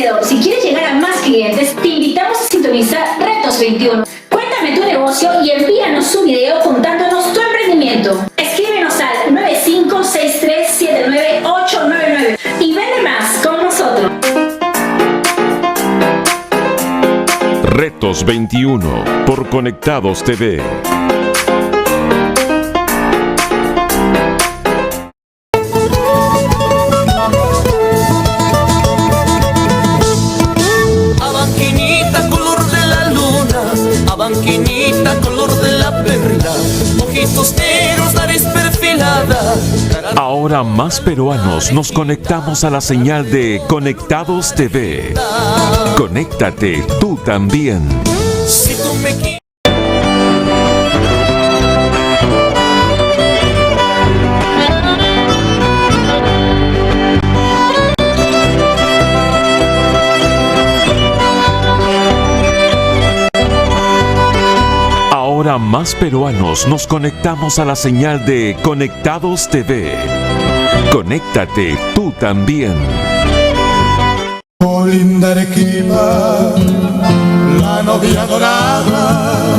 emprendedor, si quieres llegar a más clientes, te invitamos a sintonizar Retos 21. Cuéntame tu negocio y envíanos un video contándonos tu emprendimiento. Escríbenos al 956379899 y vende más con nosotros. Retos 21 por Conectados TV. Banquinita, color de la perla, ojitos negros, nariz perfilada. Ahora más peruanos nos conectamos a la señal de Conectados TV. Conéctate tú también. Si tú me quieres. Ahora más peruanos nos conectamos a la señal de Conectados TV. Conéctate tú también. Oh, linda Arequipa, la novia dorada,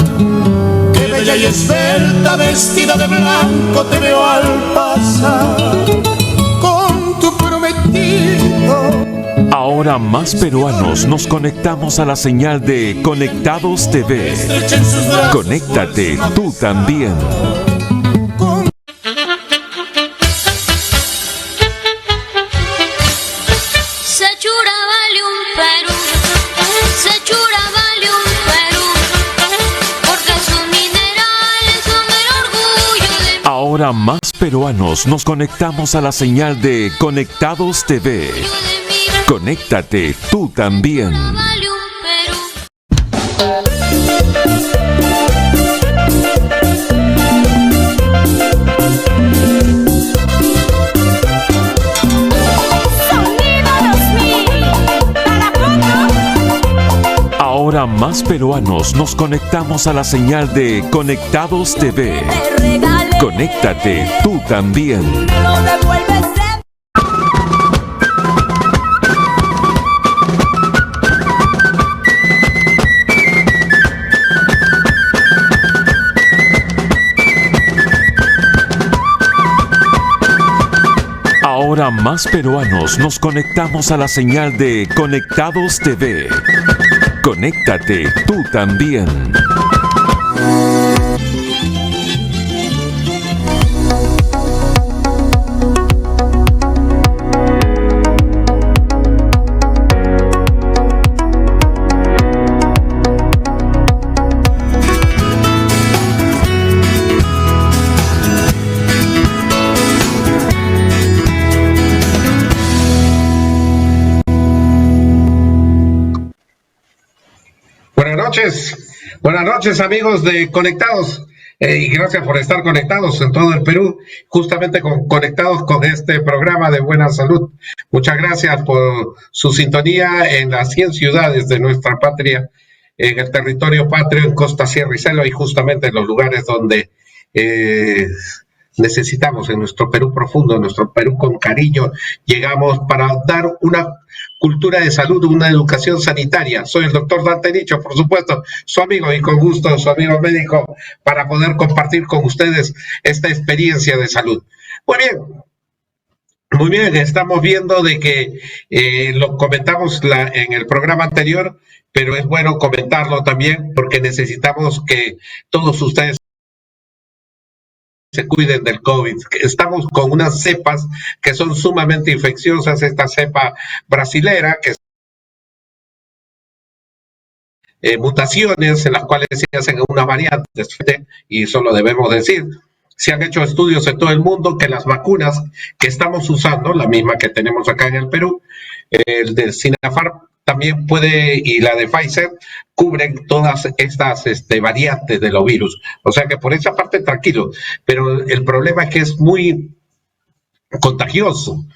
qué bella y esbelta, vestida de blanco te veo al pasar con tu prometido. Ahora más peruanos nos conectamos a la señal de Conectados TV. Conéctate tú también. Sechura vale un Perú, Sechura vale un Perú, porque sus minerales son el orgullo de mi Ahora más peruanos nos conectamos a la señal de Conectados TV. Conéctate tú también. vale un Perú. Ahora más peruanos nos conectamos a la señal de Conectados TV. Conéctate tú también. Ahora más peruanos nos conectamos a la señal de Conectados TV. Conéctate tú también. Buenas noches amigos de Conectados y gracias por estar conectados en todo el Perú, justamente conectados con este programa de buena salud. Muchas gracias por su sintonía en las 100 ciudades de nuestra patria, en el territorio patrio, en costa, sierra y selva y justamente en los lugares donde necesitamos, en nuestro Perú profundo, en nuestro Perú con cariño, llegamos para dar una cultura de salud, una educación sanitaria. Soy el doctor Dante Nicho, por supuesto, su amigo y con gusto, su amigo médico, para poder compartir con ustedes esta experiencia de salud. Muy bien, estamos viendo de que lo comentamos en el programa anterior, pero es bueno comentarlo también porque necesitamos que todos ustedes se cuiden del COVID. Estamos con unas cepas que son sumamente infecciosas, esta cepa brasilera, que mutaciones en las cuales se hacen unas variantes, y eso lo debemos decir. Se han hecho estudios en todo el mundo que las vacunas que estamos usando, la misma que tenemos acá en el Perú, el de Sinopharm también puede, y la de Pfizer, cubren todas estas variantes de los virus. O sea que por esa parte tranquilo, pero el problema es que es muy contagioso.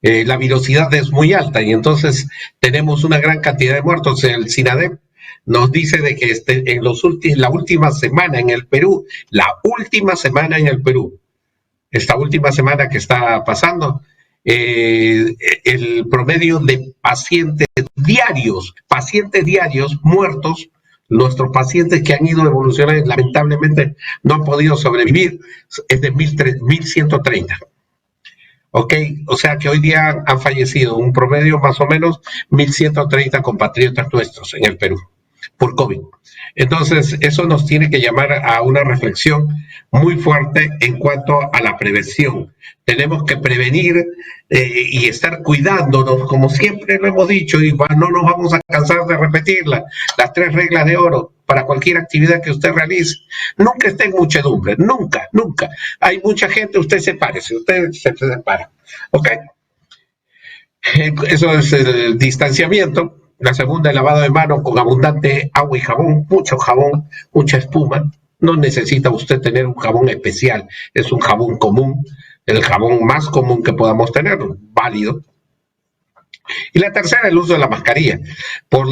La virosidad es muy alta y entonces tenemos una gran cantidad de muertos. El SINADEP nos dice de que en la última semana en el Perú, esta última semana que está pasando, el promedio de pacientes diarios muertos, nuestros pacientes que han ido evolucionando, lamentablemente no han podido sobrevivir, es de 1130. Ok, o sea que hoy día han fallecido un promedio más o menos 1130 compatriotas nuestros en el Perú por COVID. Entonces, eso nos tiene que llamar a una reflexión muy fuerte en cuanto a la prevención. Tenemos que prevenir y estar cuidándonos, como siempre lo hemos dicho, y no nos vamos a cansar de repetirla, las 3 reglas de oro para cualquier actividad que usted realice. Nunca esté en muchedumbre, nunca, nunca. Hay mucha gente, usted sepárese, usted se separa. ¿Ok? Eso es el distanciamiento. La segunda, el lavado de manos con abundante agua y jabón, mucha espuma. No necesita usted tener un jabón especial, es un jabón común, el jabón más común que podamos tener, válido. Y la tercera, el uso de la mascarilla. Por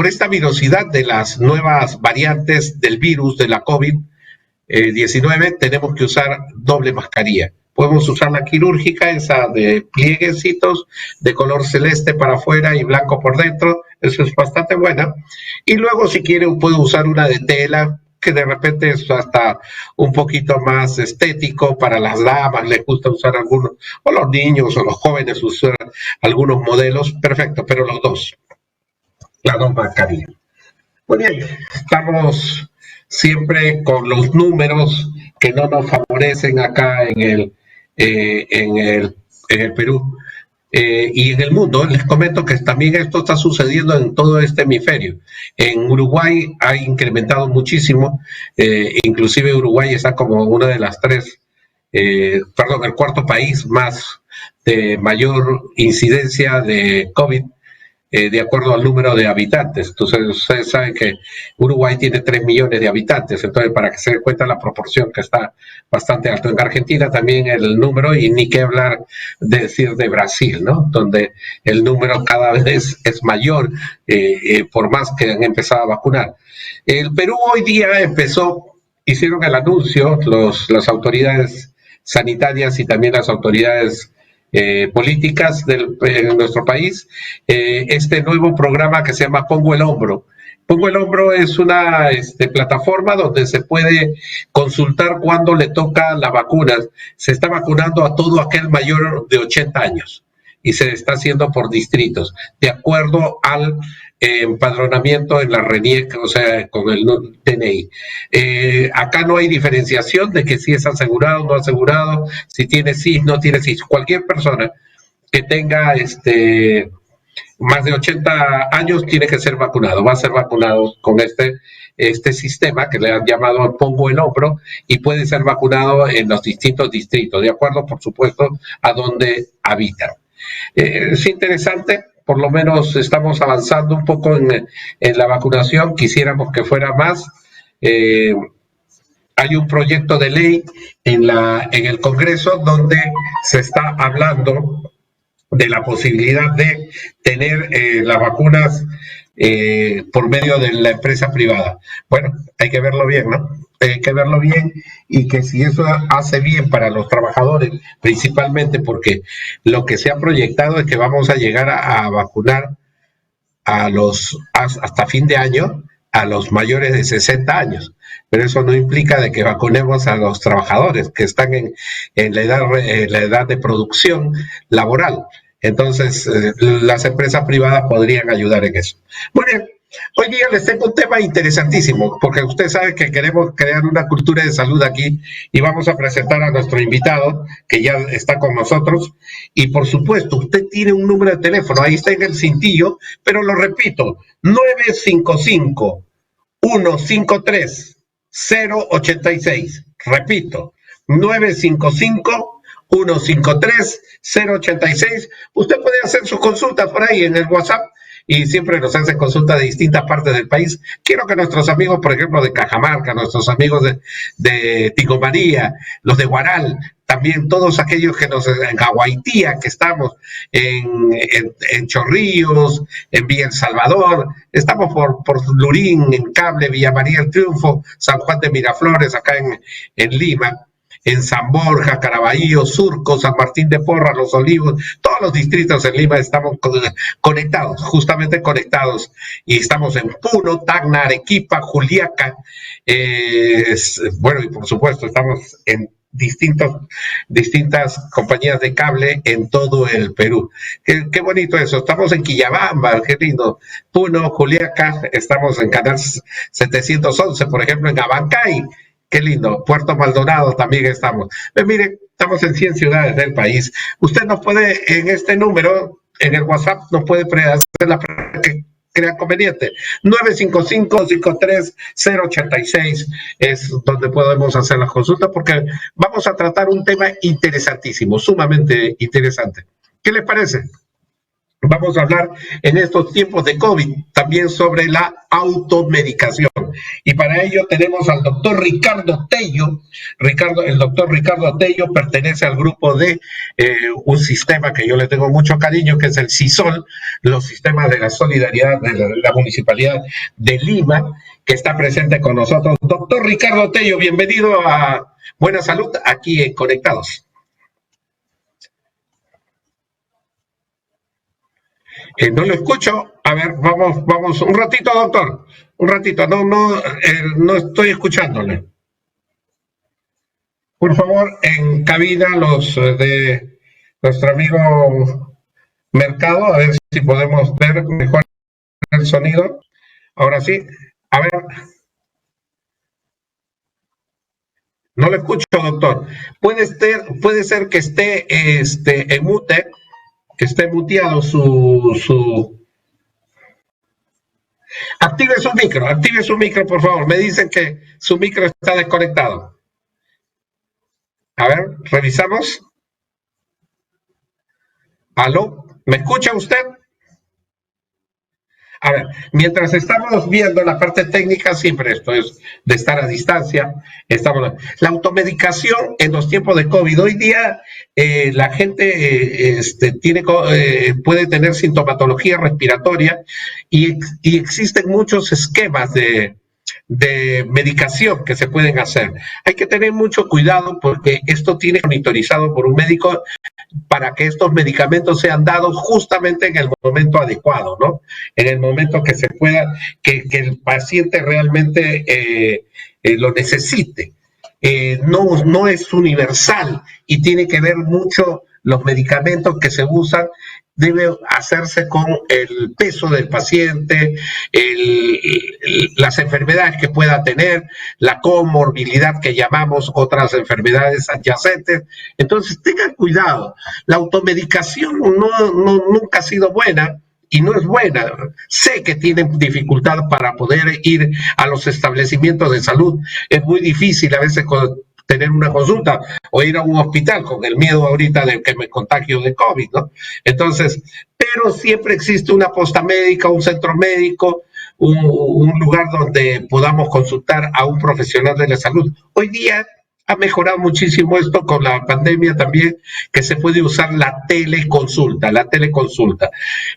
esta virosidad de las nuevas variantes del virus de la COVID-19, tenemos que usar doble mascarilla. Podemos usar la quirúrgica, esa de plieguecitos, de color celeste para afuera y blanco por dentro, eso es bastante buena. Y luego, si quiere, puede usar una de tela, que de repente es hasta un poquito más estético para las damas, les gusta usar algunos, o los niños o los jóvenes usar algunos modelos, perfecto, pero las dos mascarillas. Muy bien, estamos siempre con los números que no nos favorecen acá en el Perú y en el mundo. Les comento que también esto está sucediendo en todo este hemisferio. En Uruguay ha incrementado muchísimo, inclusive Uruguay está como una de las el cuarto país más de mayor incidencia de COVID, de acuerdo al número de habitantes. Entonces, ustedes saben que Uruguay tiene 3 millones de habitantes, entonces para que se den cuenta la proporción que está bastante alto. En Argentina también el número, y ni qué hablar de Brasil, ¿no? Donde el número cada vez es mayor, por más que han empezado a vacunar. El Perú hoy día hicieron el anuncio, las autoridades sanitarias y también las autoridades políticas en nuestro país, este nuevo programa que se llama Pongo el Hombro. Pongo el Hombro es una plataforma donde se puede consultar cuándo le toca la vacuna. Se está vacunando a todo aquel mayor de 80 años y se está haciendo por distritos, de acuerdo al empadronamiento en la RENIEC, o sea, con el DNI. Acá no hay diferenciación de que si es asegurado o no asegurado, si tiene SIS, no tiene SIS. Cualquier persona que tenga más de 80 años tiene que ser vacunado, va a ser vacunado con este sistema que le han llamado Pongo el Hombro, y puede ser vacunado en los distintos distritos, de acuerdo, por supuesto, a donde habitan. Es interesante, por lo menos estamos avanzando un poco en la vacunación, quisiéramos que fuera más. Hay un proyecto de ley en el Congreso donde se está hablando de la posibilidad de tener las vacunas por medio de la empresa privada. Bueno, hay que verlo bien, ¿no? Hay que verlo bien, y que si eso hace bien para los trabajadores, principalmente lo que se ha proyectado es que vamos a llegar a vacunar hasta fin de año a los mayores de 60 años, pero eso no implica de que vacunemos a los trabajadores que están en la edad de producción laboral. Entonces, las empresas privadas podrían ayudar en eso. Muy bien, hoy día les tengo un tema interesantísimo, porque usted sabe que queremos crear una cultura de salud aquí, y vamos a presentar a nuestro invitado, que ya está con nosotros. Y por supuesto, usted tiene un número de teléfono, ahí está en el cintillo, pero lo repito, 955-153-086. Repito, 955-153-086. Usted puede hacer sus consultas por ahí en el WhatsApp, y siempre nos hacen consultas de distintas partes del país. Quiero que nuestros amigos, por ejemplo, de Cajamarca, nuestros amigos de Tico María, los de Huaral, también todos aquellos que en Aguaitía, que estamos en Chorrillos, en Villa El Salvador, estamos por Lurín, en Cable, Villa María El Triunfo, San Juan de Miraflores, acá en Lima. en San Borja, Caraballo, Surco, San Martín de Porras, Los Olivos, todos los distritos en Lima estamos conectados, justamente conectados, y estamos en Puno, Tacna, Arequipa, Juliaca, bueno, y por supuesto estamos en distintas compañías de cable en todo el Perú. Qué bonito eso. Estamos en Quillabamba, qué lindo. Puno, Juliaca, estamos en Canal 711, por ejemplo, en Abancay, qué lindo. Puerto Maldonado también estamos. Pues mire, estamos en 100 ciudades del país. Usted nos puede, en este número, en el WhatsApp, nos puede hacer la pregunta que crea conveniente. 955-53-086 es donde podemos hacer las consultas, porque vamos a tratar un tema interesantísimo, sumamente interesante. ¿Qué les parece? Vamos a hablar en estos tiempos de COVID también sobre la automedicación. Y para ello tenemos al doctor Ricardo Tello. El doctor Ricardo Tello pertenece al grupo de un sistema que yo le tengo mucho cariño, que es el CISOL, los sistemas de la solidaridad de la Municipalidad de Lima, que está presente con nosotros. Doctor Ricardo Tello, bienvenido a Buena Salud, aquí en Conectados. No lo escucho. A ver, vamos, un ratito, doctor. Un ratito, no estoy escuchándole. Por favor, en cabina los de nuestro amigo Mercado, a ver si podemos ver mejor el sonido. Ahora sí, a ver. No lo escucho, doctor. Puede ser que esté en mute, que esté muteado su... Active su micro, por favor. Me dicen que su micro está desconectado. A ver, revisamos. ¿Aló? ¿Me escucha usted? A ver, mientras estamos viendo la parte técnica, siempre esto es de estar a distancia, la automedicación en los tiempos de COVID. Hoy día la gente puede tener sintomatología respiratoria y existen muchos esquemas de medicación que se pueden hacer. Hay que tener mucho cuidado porque esto tiene que ser monitorizado por un médico para que estos medicamentos sean dados justamente en el momento adecuado, ¿no? En el momento que se pueda, que el paciente realmente lo necesite. No es universal y tiene que ver mucho los medicamentos que se usan. Debe hacerse con el peso del paciente, las enfermedades que pueda tener, la comorbilidad que llamamos, otras enfermedades adyacentes. Entonces tengan cuidado. La automedicación nunca ha sido buena y no es buena. Sé que tienen dificultad para poder ir a los establecimientos de salud. Es muy difícil a veces tener una consulta o ir a un hospital con el miedo ahorita de que me contagio de COVID, ¿no? Entonces, pero siempre existe una posta médica, un centro médico, un lugar donde podamos consultar a un profesional de la salud. Hoy día ha mejorado muchísimo esto con la pandemia también, que se puede usar la teleconsulta.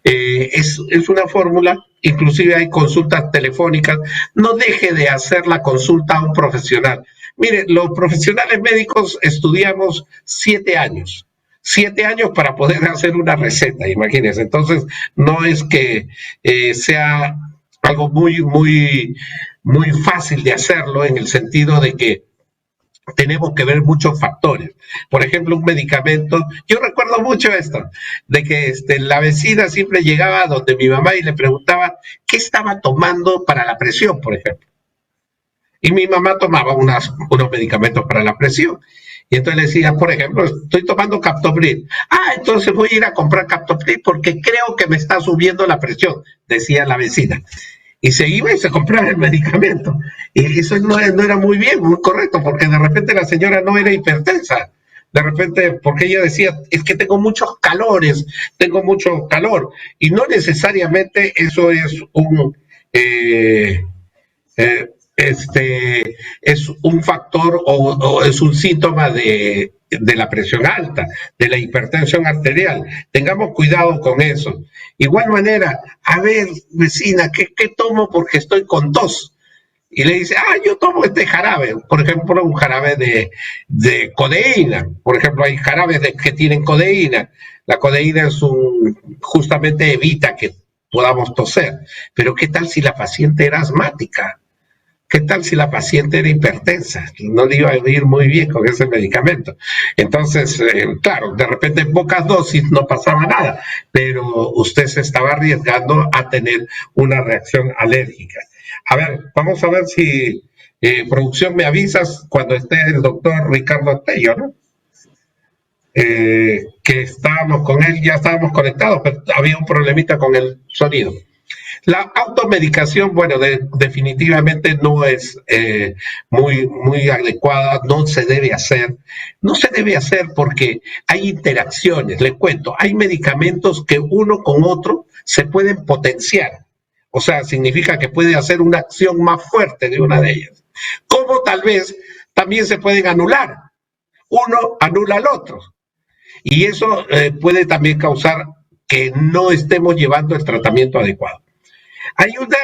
Es una fórmula, inclusive hay consultas telefónicas. No deje de hacer la consulta a un profesional. Mire, los profesionales médicos estudiamos 7 años. 7 años para poder hacer una receta, imagínense. Entonces, no es que sea algo muy fácil de hacerlo, en el sentido de que tenemos que ver muchos factores. Por ejemplo, un medicamento, yo recuerdo mucho esto, de que la vecina siempre llegaba donde mi mamá y le preguntaba qué estaba tomando para la presión, por ejemplo. Y mi mamá tomaba unos medicamentos para la presión. Y entonces le decía, por ejemplo, estoy tomando Captopril. Entonces voy a ir a comprar Captopril porque creo que me está subiendo la presión, decía la vecina. Y se iba y se compraba el medicamento. Y eso no era muy bien, muy correcto, porque de repente la señora no era hipertensa. De repente, porque ella decía, es que tengo muchos calores, tengo mucho calor. Y no necesariamente eso es es un factor o es un síntoma de la presión alta, de la hipertensión arterial. Tengamos cuidado con eso. Igual manera, a ver, vecina, ¿qué tomo porque estoy con tos? y le dice, yo tomo este jarabe, por ejemplo, un jarabe de codeína. Por ejemplo, hay jarabes que tienen codeína. La codeína justamente evita que podamos toser. Pero ¿qué tal si la paciente era asmática? ¿Qué tal si la paciente era hipertensa? No le iba a ir muy bien con ese medicamento. Entonces, claro, de repente en pocas dosis no pasaba nada, pero usted se estaba arriesgando a tener una reacción alérgica. A ver, vamos a ver si producción me avisas cuando esté el doctor Ricardo Tello, ¿no? Que estábamos con él, ya estábamos conectados, pero había un problemita con el sonido. La automedicación, bueno, definitivamente no es muy adecuada, no se debe hacer. No se debe hacer porque hay interacciones, les cuento, hay medicamentos que uno con otro se pueden potenciar. O sea, significa que puede hacer una acción más fuerte de una de ellas. Como tal vez también se pueden anular. Uno anula al otro. Y eso puede también causar que no estemos llevando el tratamiento adecuado. Hay una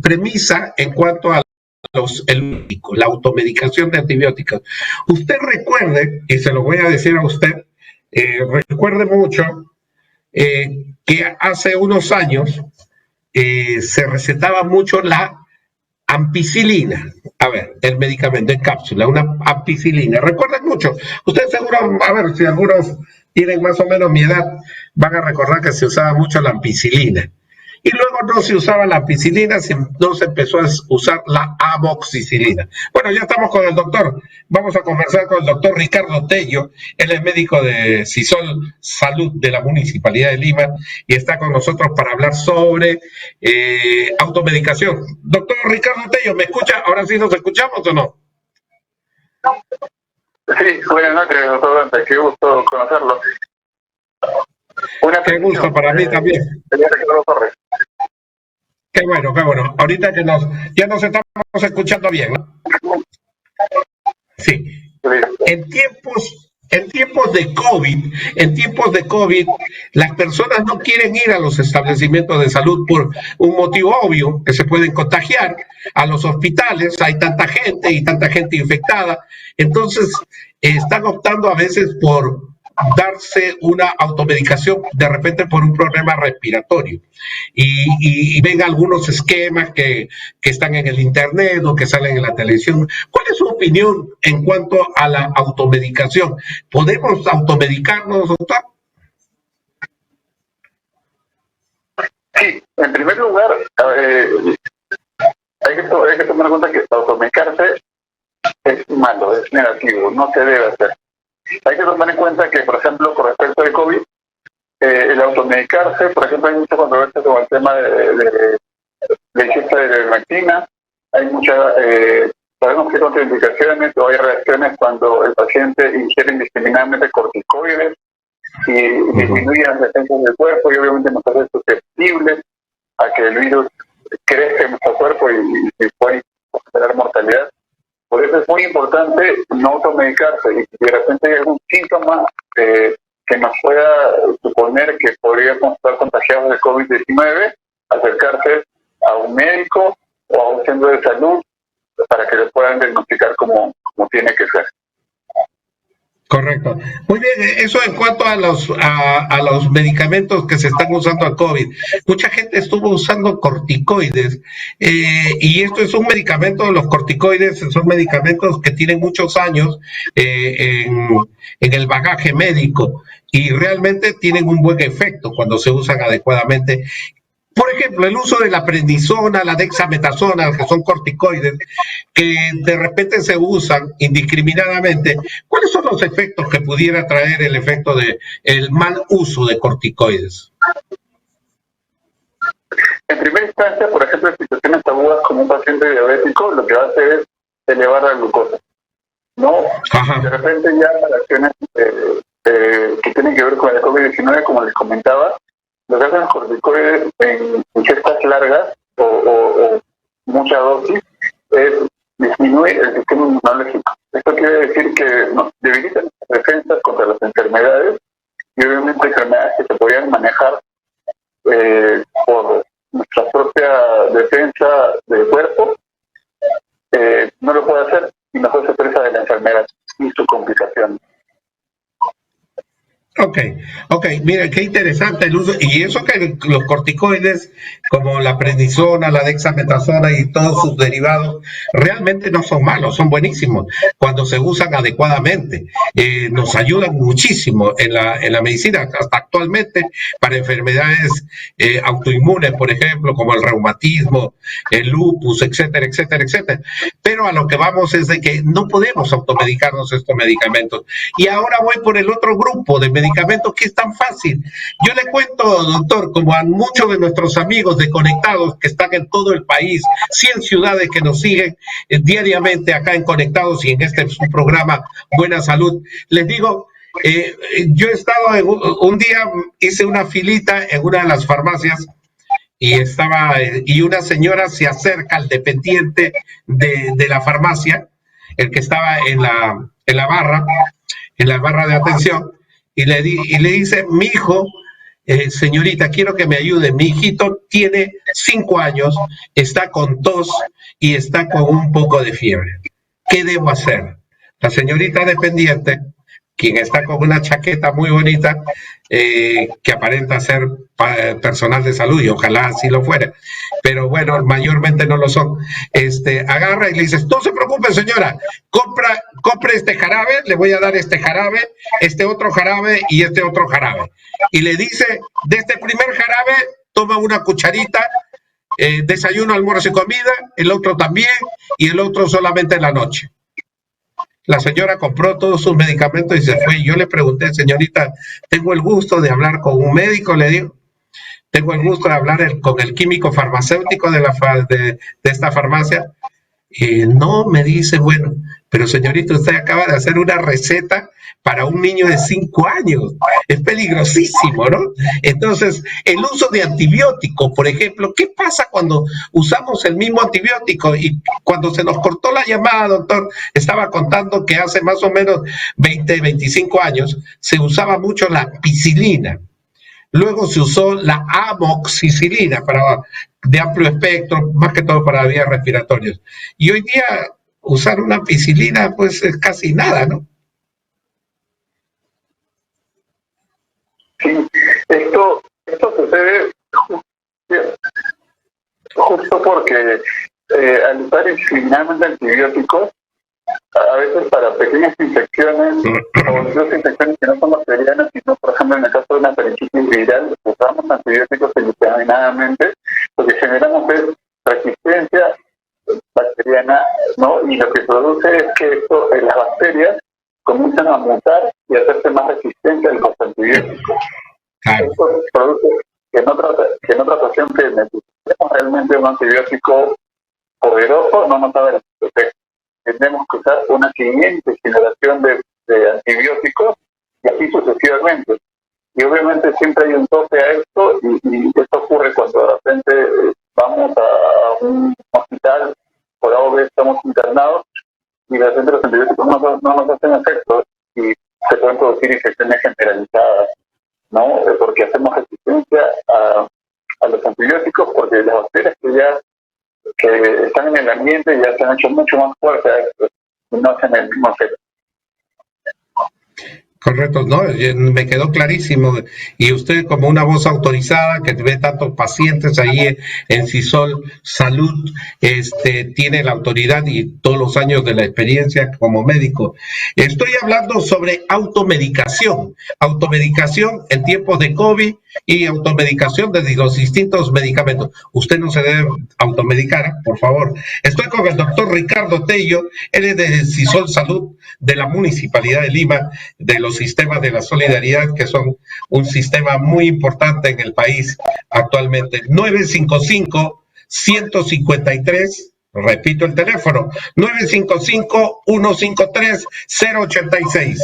premisa en cuanto a la automedicación de antibióticos. Usted recuerde, y se lo voy a decir a usted, recuerde mucho que hace unos años se recetaba mucho la ampicilina. A ver, el medicamento en cápsula, una ampicilina. Recuerden mucho. Ustedes seguro, a ver, si algunos tienen más o menos mi edad, van a recordar que se usaba mucho la ampicilina. Y luego no se usaba la ampicilina, no se empezó a usar la amoxicilina. Bueno, ya estamos con el doctor. Vamos a conversar con el doctor Ricardo Tello. Él es médico de CISOL Salud de la Municipalidad de Lima y está con nosotros para hablar sobre automedicación. Doctor Ricardo Tello, ¿me escucha? ¿Ahora sí nos escuchamos o no? Sí, buenas noches, doctor Dante. Qué gusto conocerlo. Qué gusto para mí también. Qué bueno, qué bueno. Ahorita que ya nos estamos escuchando bien, ¿no? Sí. En tiempos de COVID, las personas no quieren ir a los establecimientos de salud por un motivo obvio, que se pueden contagiar. A los hospitales hay tanta gente y tanta gente infectada. Entonces, están optando a veces por darse una automedicación de repente por un problema respiratorio y ven algunos esquemas que están en el internet o que salen en la televisión. ¿Cuál es su opinión en cuanto a la automedicación? ¿Podemos automedicarnos, doctor? Sí, en primer lugar hay que tomar en cuenta que automedicarse es malo, es negativo, no se debe hacer. Hay que tomar en cuenta que, por ejemplo, con respecto al COVID, el automedicarse, por ejemplo, hay mucha controversia con el tema de ingesta de ivermectina. Hay sabemos que hay contraindicaciones o hay reacciones cuando el paciente ingiere indiscriminadamente corticoides y disminuye las defensas del cuerpo y obviamente nos hace susceptibles a que el virus crezca en nuestro cuerpo y puede generar mortalidad. Por eso es muy importante no automedicarse y si de repente hay algún síntoma que nos pueda suponer que podríamos estar contagiados de COVID-19, acercarse a un médico o a un centro de salud para que lo puedan diagnosticar como tiene que ser. Correcto. Muy bien, eso en cuanto a los medicamentos que se están usando al COVID. Mucha gente estuvo usando corticoides y esto es un medicamento, los corticoides son medicamentos que tienen muchos años en el bagaje médico y realmente tienen un buen efecto cuando se usan adecuadamente. Por ejemplo, el uso de la prednisona, la dexametasona, que son corticoides, que de repente se usan indiscriminadamente. ¿Cuáles son los efectos que pudiera traer el efecto del mal uso de corticoides? En primera instancia, por ejemplo, en situaciones agudas como un paciente diabético, lo que va a hacer es elevar la glucosa. ¿No? Ajá. De repente ya reacciones que tienen que ver con el COVID-19, como les comentaba, lo que hacen los corticoides en ingestas largas o mucha dosis es disminuir el sistema inmunológico. Esto quiere decir que nos debilitan las defensas contra las enfermedades y obviamente enfermedades que se podrían manejar por nuestra propia defensa del cuerpo Ok, mire, qué interesante el uso, y eso que los corticoides como la prednisona, la dexametasona y todos sus derivados realmente no son malos, son buenísimos cuando se usan adecuadamente. Nos ayudan muchísimo en la medicina, hasta actualmente, para enfermedades autoinmunes, por ejemplo, como el reumatismo, el lupus, etcétera, etcétera, etcétera. Pero a lo que vamos es de que no podemos automedicarnos estos medicamentos. Y ahora voy por el otro grupo de medicamentos que es tan fácil. Yo le cuento, doctor, como a muchos de nuestros amigos de Conectados que están en todo el país, 100 ciudades que nos siguen diariamente acá en Conectados y en este su programa Buena Salud, les digo, yo he estado, un día hice una filita en una de las farmacias y una señora se acerca al dependiente de la farmacia, el que estaba en la barra de atención, y le dice: mi hijo, señorita, quiero que me ayude, mi hijito tiene 5 años, está con tos y está con un poco de fiebre. ¿Qué debo hacer? La señorita dependiente, quien está con una chaqueta muy bonita, que aparenta ser personal de salud, y ojalá así lo fuera, pero bueno, mayormente no lo son, agarra y le dice: no se preocupe, señora, compre este jarabe, le voy a dar este jarabe, este otro jarabe y este otro jarabe. Y le dice: de este primer jarabe, toma una cucharita, desayuno, almuerzo y comida, el otro también, y el otro solamente en la noche. La señora compró todos sus medicamentos y se fue. Yo le pregunté: señorita, tengo el gusto de hablar con un médico, le digo. Tengo el gusto de hablar con el químico farmacéutico de esta farmacia. Y no, me dice: bueno, pero señorita, usted acaba de hacer una receta para un niño de 5 años. Es peligrosísimo, ¿no? Entonces, el uso de antibióticos, por ejemplo, ¿qué pasa cuando usamos el mismo antibiótico? Y cuando se nos cortó la llamada, doctor, estaba contando que hace más o menos 20, 25 años se usaba mucho la ampicilina. Luego se usó la amoxicilina de amplio espectro, más que todo para vías respiratorias. Y hoy día usar una ampicilina pues es casi nada, ¿no? Sí, esto sucede justo porque al usar indiscriminadamente antibióticos, a veces para pequeñas infecciones o incluso infecciones que no son bacterianas, sino por ejemplo en el caso de una apendicitis viral, usamos antibióticos indiscriminadamente porque generamos resistencia bacteriana, ¿no? Y lo que produce es que las bacterias comienzan a mutar y a hacerse más resistentes a los antibióticos. Esto produce que en otra ocasión que necesitemos realmente un antibiótico poderoso no nos da el efecto. Tenemos que usar una siguiente generación de antibióticos y así sucesivamente. Y obviamente siempre hay un tope a esto y esto ocurre cuando de repente vamos a un hospital, por A o B estamos internados y de repente los antibióticos no nos hacen efecto y se pueden producir infecciones generalizadas, ¿no? Porque hacemos resistencia a los antibióticos porque las bacterias que están en el ambiente ya se han hecho mucho más fuertes y no hacen el mismo efecto. Correcto, no, me quedó clarísimo. Y usted, como una voz autorizada que ve tantos pacientes ahí en CISOL Salud, tiene la autoridad y todos los años de la experiencia como médico. Estoy hablando sobre automedicación en tiempos de COVID y automedicación de los distintos medicamentos. Usted no se debe automedicar, por favor. Estoy con el doctor Ricardo Tello, él es de CISOL Salud de la Municipalidad de Lima, de los sistemas de la solidaridad, que son un sistema muy importante en el país actualmente. 955-153, repito el teléfono, 955-153-086.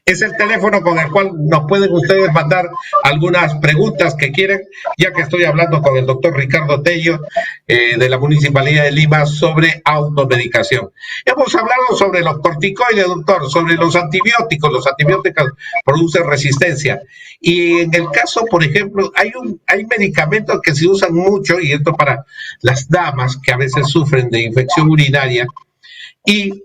Es el teléfono con el cual nos pueden ustedes mandar algunas preguntas que quieren, ya que estoy hablando con el doctor Ricardo Tello de la Municipalidad de Lima sobre automedicación. Hemos hablado sobre los corticoides, doctor, sobre los antibióticos. Los antibióticos producen resistencia. Y en el caso, por ejemplo, hay medicamentos que se usan mucho, y esto para las damas que a veces sufren de infección urinaria, y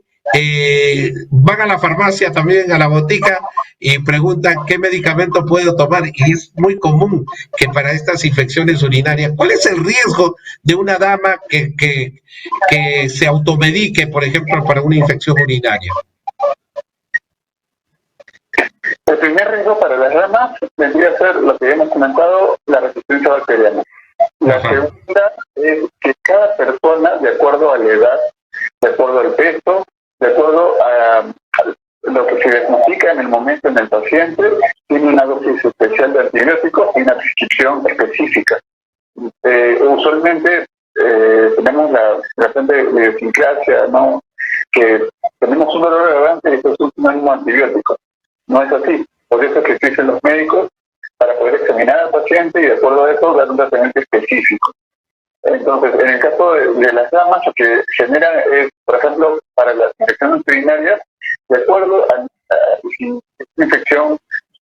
van a la farmacia también, a la botica, y preguntan qué medicamento puedo tomar, y es muy común que para estas infecciones urinarias, ¿cuál es el riesgo de una dama que se automedique, por ejemplo, para una infección urinaria? El primer riesgo para las damas vendría a ser lo que hemos comentado, la resistencia bacteriana. La segunda es que cada persona, de acuerdo a la edad, de acuerdo al peso, de acuerdo a lo que se diagnostica en el momento en el paciente, tiene una dosis especial de antibióticos y una prescripción específica. Usualmente tenemos la frente de idiosincrasia, ¿no? Que tenemos un dolor de garganta y esto es un sinónimo antibiótico. No es así. Por eso es que existen los médicos para poder examinar al paciente y de acuerdo a eso dar un tratamiento específico. Entonces, en el caso de las damas, lo que genera es, por ejemplo, para las infecciones urinarias, de acuerdo a una infección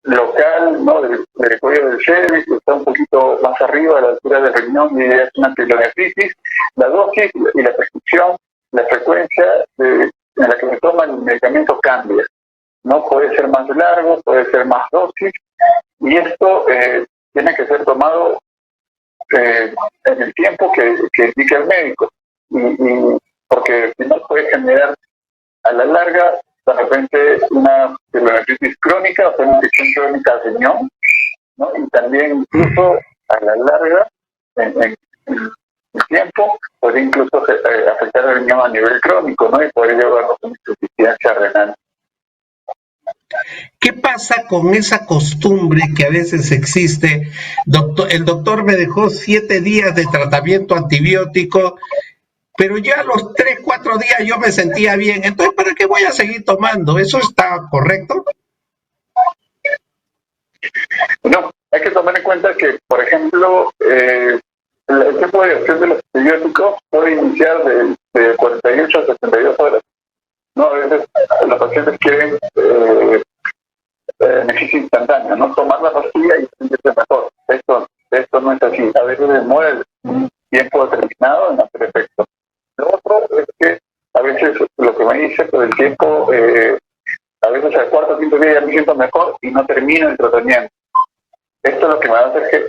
local, ¿no? del cuello del cervix, que está un poquito más arriba a la altura del riñón y es una pielonefritis, la dosis y la prescripción, la frecuencia en la que se toma el medicamento cambia. No puede ser más largo, puede ser más dosis, y esto tiene que ser tomado en el tiempo que indique el médico, y porque si no puede generar a la larga de repente una pielonefritis crónica, o sea, una infección crónica del riñón, ¿no? Y también incluso a la larga, en el tiempo, puede incluso afectar al riñón a nivel crónico, ¿no? Y poder llevarnos a una insuficiencia renal. ¿Qué pasa con esa costumbre que a veces existe? El doctor me dejó 7 días de tratamiento antibiótico, pero ya a los 3, 4 días yo me sentía bien. Entonces, ¿para qué voy a seguir tomando? ¿Eso está correcto? No, hay que tomar en cuenta que, por ejemplo, el tiempo de acción de los antibióticos puede iniciar de 48 a 72 horas. No, a veces los pacientes quieren beneficio instantáneo, ¿no? Tomar la pastilla y sentirse mejor. Esto no es así. A veces demora un tiempo determinado en hacer efecto. Lo otro es que a veces lo que me dice por el tiempo, a veces al cuarto o quinto día ya me siento mejor y no termino el tratamiento. Esto es lo que me va a hacer que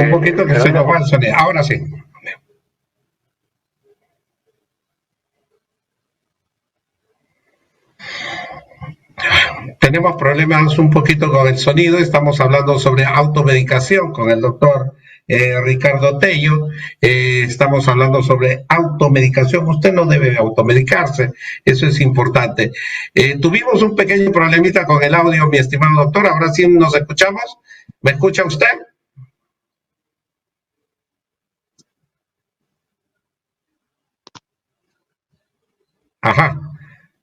un poquito que se nos va el sonido. Ahora sí. Tenemos problemas un poquito con el sonido. Estamos hablando sobre automedicación con el doctor Ricardo Tello. Estamos hablando sobre automedicación. Usted no debe automedicarse, eso es importante. Tuvimos un pequeño problemita con el audio, mi estimado doctor. Ahora sí nos escuchamos. ¿Me escucha usted? Ajá.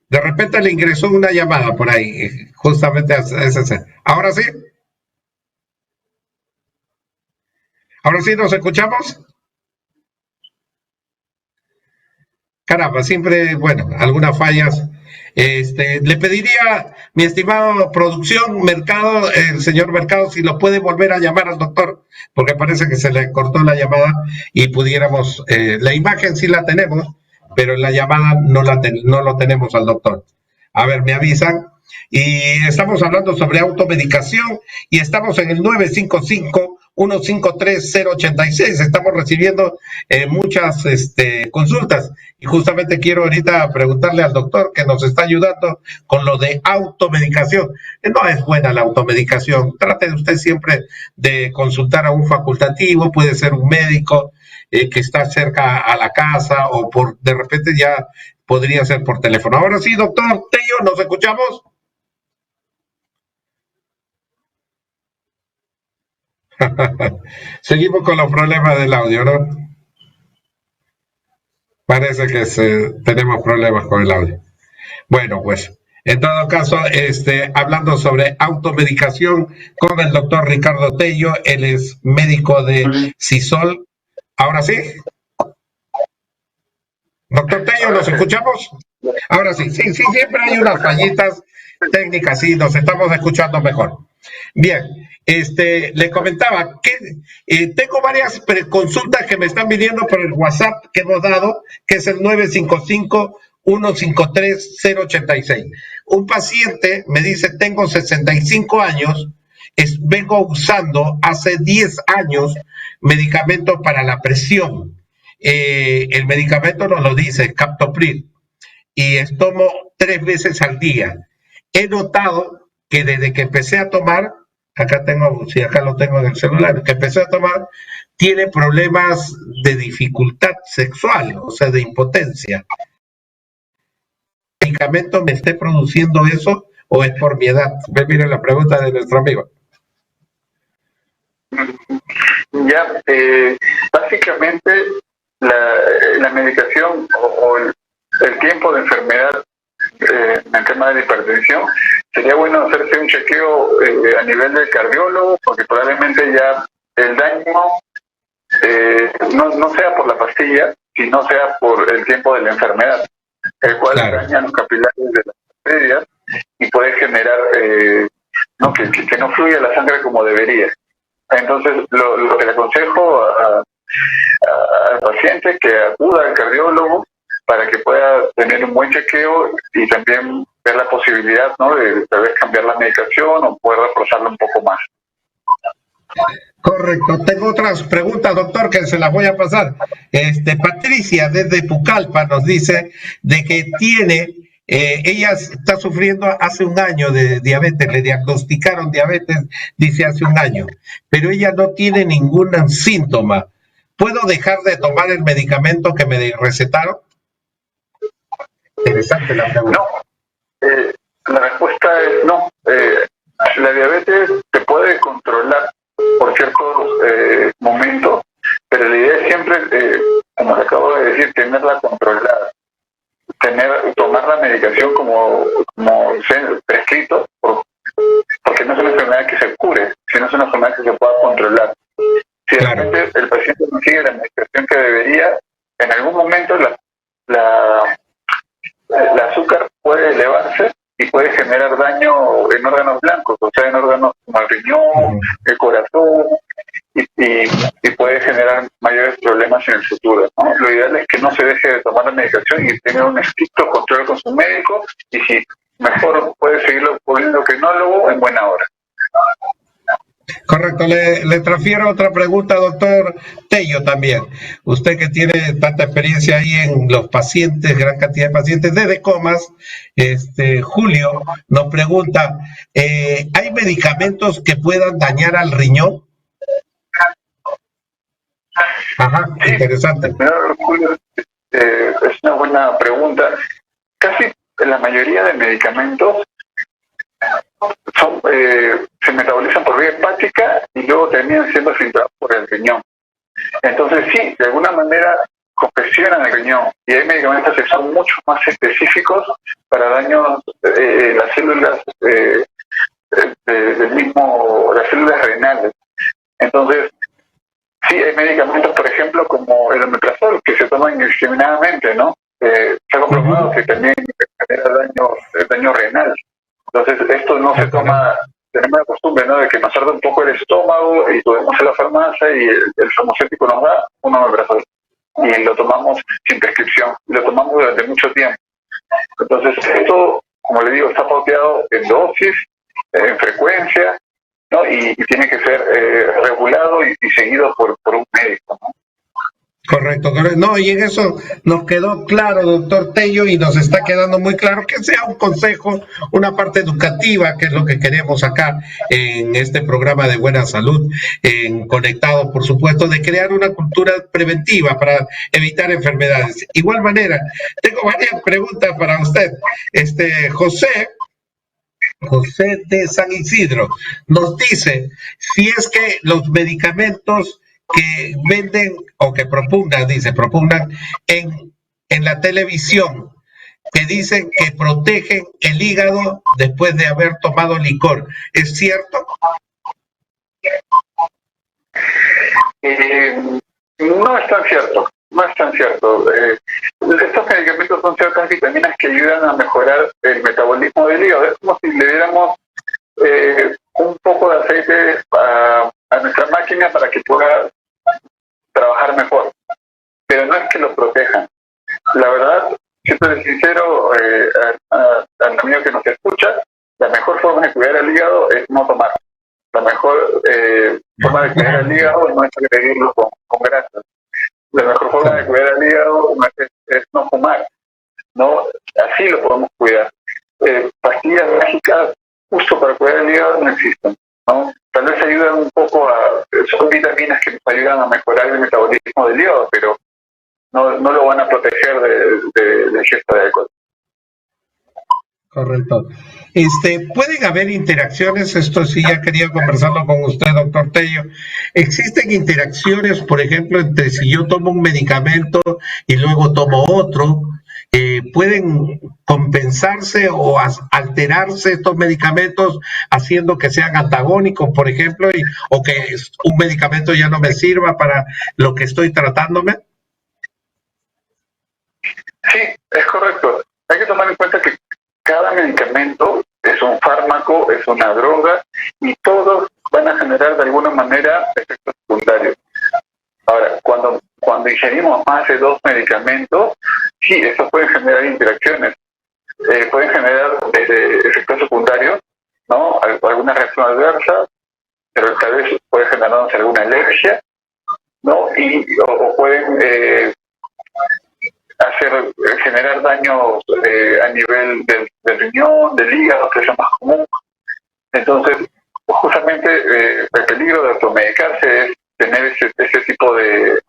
De repente le ingresó una llamada por ahí, justamente a ese. ¿Ahora sí? ¿Ahora sí nos escuchamos? Caramba, siempre, bueno, algunas fallas. Le pediría, mi estimado producción, Mercado, el señor Mercado, si lo puede volver a llamar al doctor, porque parece que se le cortó la llamada y pudiéramos, la imagen sí la tenemos, pero en la llamada no lo tenemos al doctor. A ver, me avisan. Y estamos hablando sobre automedicación y estamos en el 955-153-086. Estamos recibiendo muchas consultas y justamente quiero ahorita preguntarle al doctor que nos está ayudando con lo de automedicación. No es buena la automedicación. Trate usted siempre de consultar a un facultativo, puede ser un médico que está cerca a la casa o de repente ya podría ser por teléfono. Ahora sí, doctor Tello, ¿nos escuchamos? Seguimos con los problemas del audio, ¿no? Parece que tenemos problemas con el audio. Bueno, pues, en todo caso, hablando sobre automedicación con el doctor Ricardo Tello, él es médico de CISOL. ¿Ahora sí? Doctor Tello, ¿nos escuchamos? Ahora sí, sí, siempre hay unas fallitas técnicas, sí, nos estamos escuchando mejor. Bien, le comentaba que tengo varias consultas que me están viniendo por el WhatsApp que hemos dado, que es el 955-153-086. Un paciente me dice, tengo 65 años, vengo usando hace 10 años medicamentos para la presión. El medicamento nos lo dice, Captopril, y tomo 3 veces al día. He notado que desde que empecé a tomar, acá lo tengo en el celular, que empecé a tomar, tiene problemas de dificultad sexual, o sea, de impotencia. ¿El medicamento me esté produciendo eso o es por mi edad? Miren la pregunta de nuestro amigo. Ya, básicamente la medicación o el tiempo de enfermedad en el tema de la hipertensión, sería bueno hacerse un chequeo a nivel del cardiólogo, porque probablemente ya el daño no sea por la pastilla, sino sea por el tiempo de la enfermedad, el cual daña los capilares de las arterias y puede generar que no fluya la sangre como debería. Entonces, lo que le aconsejo al paciente es que acuda al cardiólogo para que pueda tener un buen chequeo y también ver la posibilidad, ¿no?, de tal vez cambiar la medicación o poder reforzarla un poco más. Correcto. Tengo otras preguntas, doctor, que se las voy a pasar. Patricia, desde Pucallpa, nos dice de que ella está sufriendo hace un año de diabetes, le diagnosticaron diabetes, dice hace un año, pero ella no tiene ningún síntoma. ¿Puedo dejar de tomar el medicamento que me recetaron? Interesante la pregunta. No, la respuesta es no. La diabetes se puede controlar por ciertos momentos, pero la idea es siempre, como le acabo de decir, tenerla controlada. Tomar la medicación como prescrito, porque no es una enfermedad que se cure, sino es una enfermedad que se pueda controlar. Si realmente el paciente no sigue la medicación que debería, en algún momento el azúcar puede elevarse y puede generar daño en órganos blancos, o sea, en órganos como el riñón, el corazón, y puede generar mayores problemas en el futuro, ¿no? Lo ideal es que no se deje de tomar la medicación y tenga un estricto control con su médico, y si mejor puede seguirlo por el endocrinólogo en buena hora. Correcto, le transfiero otra pregunta, doctor Tello, también. Usted que tiene tanta experiencia ahí en los pacientes, gran cantidad de pacientes desde comas, Julio nos pregunta, ¿hay medicamentos que puedan dañar al riñón? Ajá, sí, interesante. Julio, es una buena pregunta. Casi la mayoría de medicamentos se metabolizan por vía hepática y luego terminan siendo filtrados por el riñón. Entonces sí, de alguna manera congestionan el riñón, y hay medicamentos que son mucho más específicos para daños las células las células renales. Entonces sí, hay medicamentos, por ejemplo, como el omeprazol, que se toman indiscriminadamente, ¿no? Se ha comprobado que también genera daño renal. Entonces, esto no se toma, tenemos la costumbre, ¿no?, de que nos arde un poco el estómago y podemos ir a la farmacia y el farmacéutico nos da un omeprazol y lo tomamos sin prescripción, lo tomamos durante mucho tiempo. Entonces, esto, como le digo, está pauteado en dosis, en frecuencia, ¿no?, y tiene que ser regulado y seguido por un médico, ¿no? Correcto. No, y en eso nos quedó claro, doctor Tello, y nos está quedando muy claro que sea un consejo, una parte educativa, que es lo que queremos acá en este programa de Buena Salud, en Conectado, por supuesto, de crear una cultura preventiva para evitar enfermedades. Igual manera, tengo varias preguntas para usted. José de San Isidro nos dice si es que los medicamentos que venden o que propugnan en la televisión, que dicen que protegen el hígado después de haber tomado licor, ¿es cierto? No es tan cierto, estos medicamentos son ciertas vitaminas que ayudan a mejorar el metabolismo del hígado. Es como si le diéramos un poco de aceite a nuestra máquina para que pueda trabajar mejor, pero no es que lo protejan. La verdad, siendo sincero, al amigo que nos escucha, la mejor forma de cuidar el hígado es no tomar. La mejor forma de cuidar el hígado no es agredirlo con grasas. La mejor forma de cuidar el hígado es no fumar, ¿no? Así lo podemos cuidar. Pastillas mágicas justo para cuidar el hígado no existen, ¿no? Tal vez ayudan un poco son vitaminas que nos ayudan a mejorar el metabolismo del hígado, pero no lo van a proteger de ingesta de alcohol. Correcto. Pueden haber interacciones, esto sí ya quería conversarlo con usted, doctor Tello. ¿Existen interacciones, por ejemplo, entre si yo tomo un medicamento y luego tomo otro? ¿Pueden compensarse o alterarse estos medicamentos haciendo que sean antagónicos, por ejemplo, o que un medicamento ya no me sirva para lo que estoy tratándome? Sí, es correcto. Hay que tomar en cuenta que cada medicamento es un fármaco, es una droga y todos van a generar de alguna manera efectos secundarios. Ahora, cuando ingerimos más de 2 medicamentos, sí, estos pueden generar interacciones, pueden generar efectos secundarios, ¿no? Alguna reacción adversa, pero tal vez puede generarnos alguna alergia, ¿no? O pueden generar daños a nivel del riñón, del hígado, que es lo más común. Entonces, justamente el peligro de automedicarse es tener ese tipo de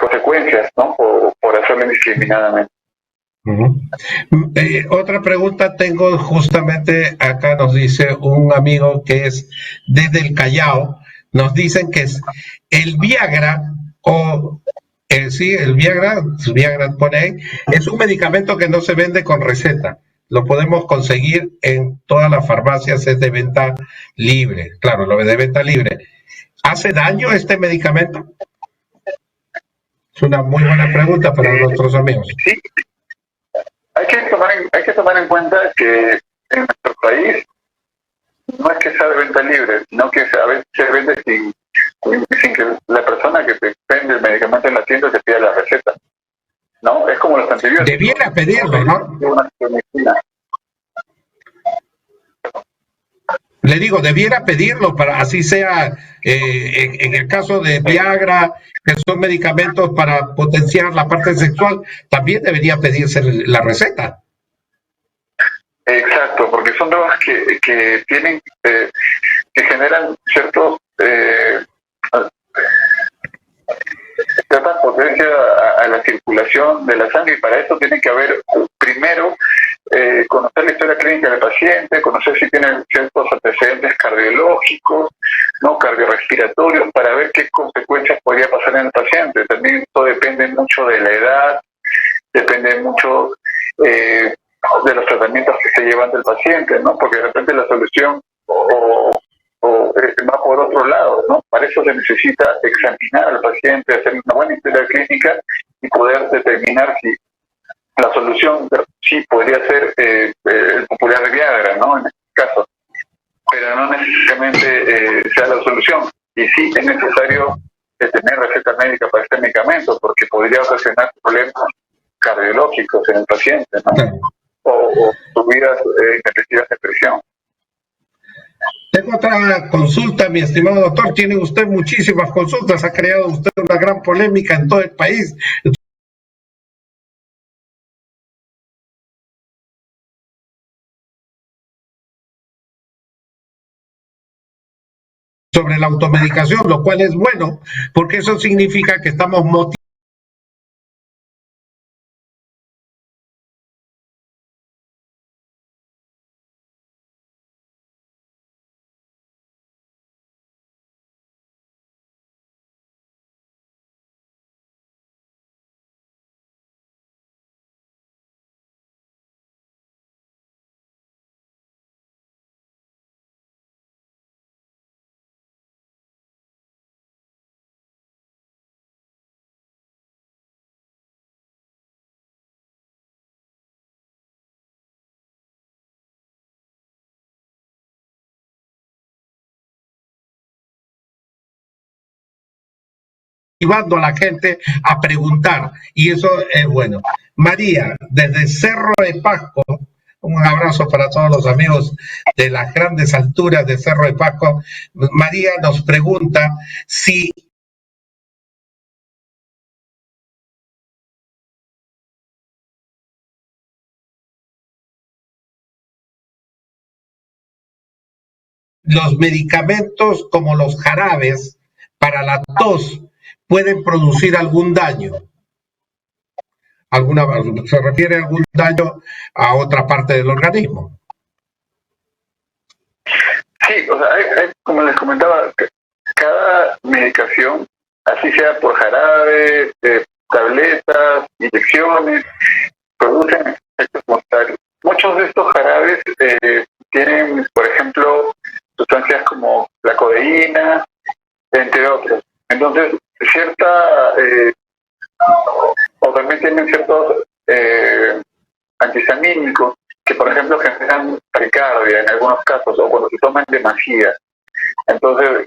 consecuencias, ¿no? Por hacerlo indiscriminadamente. Otra pregunta tengo justamente acá, nos dice un amigo que es desde el Callao, nos dicen que es el Viagra o sí, el Viagra pone ahí, es un medicamento que no se vende con receta, lo podemos conseguir en todas las farmacias, es de venta libre, claro, lo de venta libre. ¿Hace daño este medicamento? Es una muy buena pregunta para nuestros amigos. Sí, hay que tomar en cuenta que en nuestro país no es que sea de venta libre, sino que a veces se vende sin que la persona que te vende el medicamento en la tienda te pida la receta, ¿no? Es como los antibióticos. Debiera pedirlo, ¿no? Le digo, debiera pedirlo para así sea, en el caso de Viagra, que son medicamentos para potenciar la parte sexual, también debería pedirse la receta. Exacto, porque son drogas que tienen, que generan cierta potencia a la circulación de la sangre y para eso tiene que haber primero conocer la historia clínica del paciente, conocer si tiene ciertos antecedentes cardiológicos, no cardiorrespiratorios, para ver qué consecuencias podría pasar en el paciente. También esto depende mucho de la edad, depende mucho de los tratamientos que se llevan del paciente, ¿no? Porque de repente la solución va por otro lado, ¿no? Para eso se necesita examinar al paciente, hacer una buena historia clínica y poder determinar si la solución sí podría ser el popular Viagra, ¿no? En este caso, pero no necesariamente sea la solución. Y sí es necesario tener receta médica para este medicamento porque podría ocasionar problemas cardiológicos en el paciente, ¿no? O subidas intempestivas de presión. Tengo otra consulta, mi estimado doctor. Tiene usted muchísimas consultas, ha creado usted una gran polémica en todo el país sobre la automedicación, lo cual es bueno, porque eso significa que estamos motivados motivando a la gente a preguntar, y eso es bueno. María, desde Cerro de Pasco, un abrazo para todos los amigos de las grandes alturas de Cerro de Pasco. María nos pregunta si los medicamentos como los jarabes para la tos pueden producir algún daño. ¿Se refiere a algún daño a otra parte del organismo? Sí, o sea, como les comentaba, cada medicación, así sea por jarabe, tabletas, inyecciones, producen efectos mortales. Muchos de estos jarabes tienen, por ejemplo, sustancias como la codeína, entre otros. Entonces, o también tienen ciertos antihistamínicos que, por ejemplo, generan taquicardia en algunos casos, o cuando se toman demasiado. Entonces,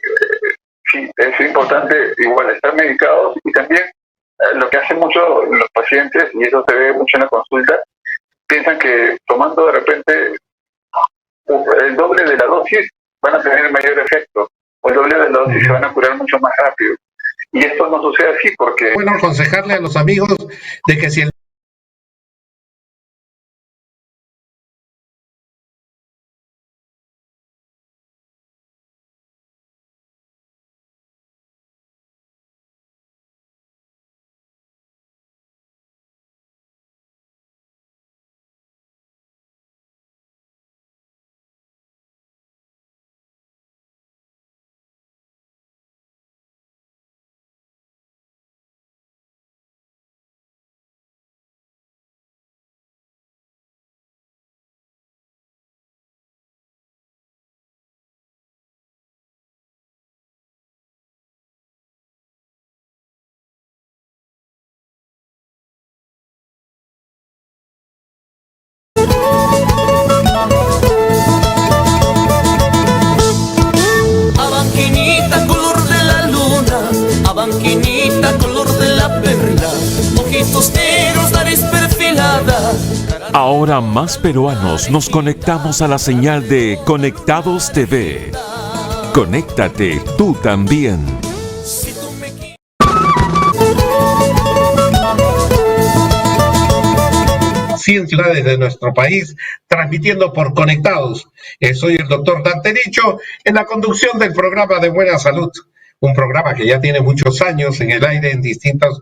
sí, es importante igual estar medicados, y también lo que hacen mucho los pacientes, y eso se ve mucho en la consulta, piensan que tomando de repente el doble de la dosis van a tener mayor efecto, o el doble de la dosis se van a curar mucho más rápido. Y esto no sucede así porque... Bueno, aconsejarle a los amigos de que si el Abanquinita, color de la luna, abanquinita, color de la perla, ojitos negros, nariz perfilada. Ahora más peruanos nos conectamos a la señal de Conectados TV. Conéctate tú también. Si tú me quieres. 100 ciudades de nuestro país, transmitiendo por Conectados. Soy el doctor Dante Richo, en la conducción del programa de Buena Salud, un programa que ya tiene muchos años en el aire en distintos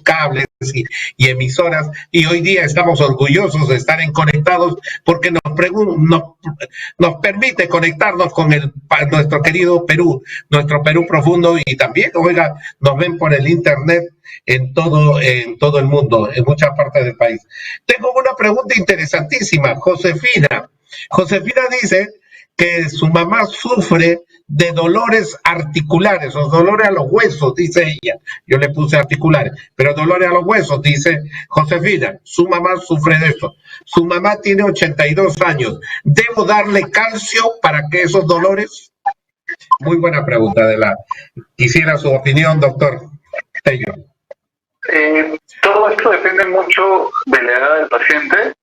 cables y emisoras, y hoy día estamos orgullosos de estar en Conectados porque nos permite conectarnos con nuestro querido Perú, nuestro Perú profundo, y también, oiga, nos ven por el internet en todo el mundo, en muchas partes del país. Tengo una pregunta interesantísima. Josefina dice que su mamá sufre de dolores articulares, o dolores a los huesos, dice ella. Yo le puse articulares, pero dolores a los huesos, dice Josefina. Su mamá sufre de eso. Su mamá tiene 82 años. ¿Debo darle calcio para que esos dolores? Muy buena pregunta, quisiera su opinión, doctor Tello. Todo esto depende mucho de la edad del paciente,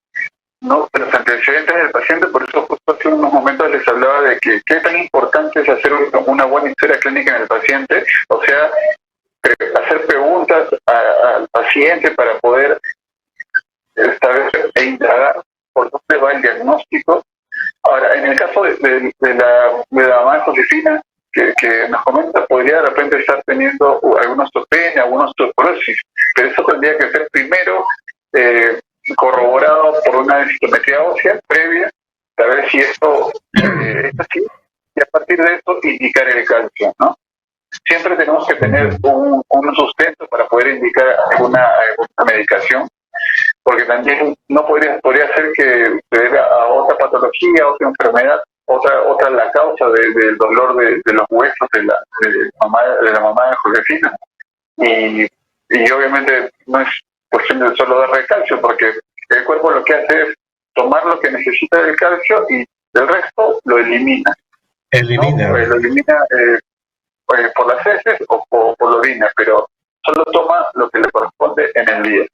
¿no? De los antecedentes del paciente. Por eso justo hace unos momentos les hablaba de que qué tan importante es hacer una buena historia clínica en el paciente, o sea, hacer preguntas al paciente para poder establecer e indagar por dónde va el diagnóstico. Ahora, en el caso de la mamá Josefina, que nos comenta, podría de repente estar teniendo alguna osteopenia, alguna osteoporosis, pero eso tendría que ser primero corroborado por una densitometría ósea previa, saber si esto es así, y a partir de esto indicar el calcio, ¿no? Siempre tenemos que tener un sustento para poder indicar alguna medicación, porque también no podría ser que se deba a otra patología, otra enfermedad, otra la causa del dolor de los huesos de la mamá de Josefina. Y obviamente no es cuestión de solo darle calcio, porque el cuerpo lo que hace es tomar lo que necesita del calcio y el resto lo elimina. Elimina. ¿No? Lo elimina por las heces o por la orina, pero solo toma lo que le corresponde en el día.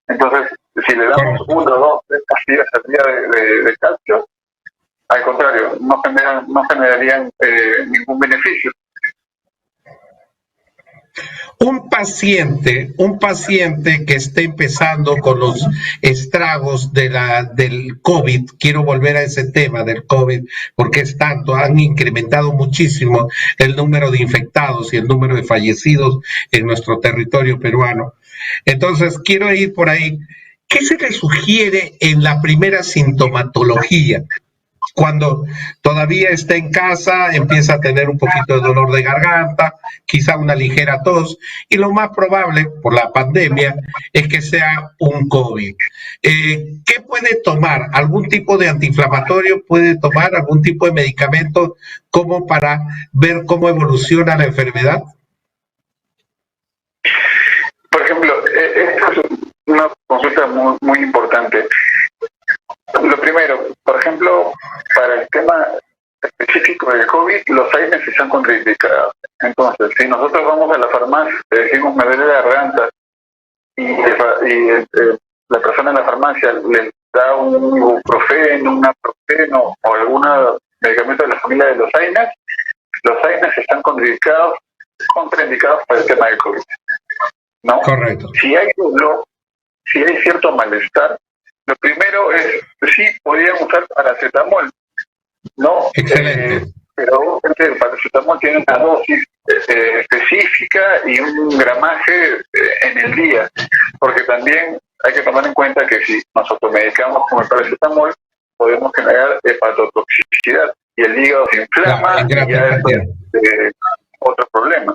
Entonces, si le damos 1 o 2, 3 pastillas al día de calcio, al contrario, no generarían ningún beneficio. Un paciente que esté empezando con los estragos del COVID, quiero volver a ese tema del COVID, porque es tanto, han incrementado muchísimo el número de infectados y el número de fallecidos en nuestro territorio peruano. Entonces, quiero ir por ahí. ¿Qué se le sugiere en la primera sintomatología? Cuando todavía está en casa, empieza a tener un poquito de dolor de garganta, quizá una ligera tos, y lo más probable, por la pandemia, es que sea un COVID. ¿Qué puede tomar? ¿Algún tipo de antiinflamatorio puede tomar? ¿Algún tipo de medicamento como para ver cómo evoluciona la enfermedad? Por ejemplo, esta es una consulta muy importante. Lo primero, por ejemplo, para el tema específico del COVID, los AINES están contraindicados. Entonces, si nosotros vamos a la farmacia, le decimos me duele la garganta y la persona en la farmacia le da un ibuprofeno, un naproxeno o algún medicamento de la familia de los AINES están contraindicados para el tema del COVID, ¿no? Correcto. Si hay dolor, si hay cierto malestar, lo primero es, sí, podrían usar paracetamol, ¿no? Excelente. Pero el paracetamol tiene una dosis específica y un gramaje en el día, porque también hay que tomar en cuenta que si nos automedicamos con el paracetamol, podemos generar hepatotoxicidad y el hígado se inflama y ya es otro problema.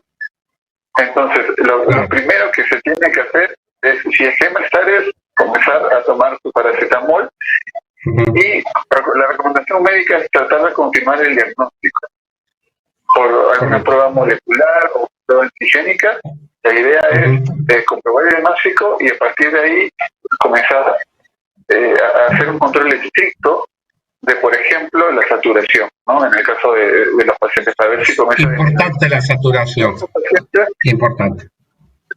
Entonces, lo primero que se tiene que hacer es, si es que malestar, es comenzar a tomar su paracetamol y la recomendación médica es tratar de confirmar el diagnóstico por alguna prueba molecular o prueba antigénica. La idea es comprobar el diagnóstico y a partir de ahí comenzar a hacer un control estricto de, por ejemplo, la saturación, ¿no? En el caso de los pacientes, para ver si comienza Importante la saturación. Importante.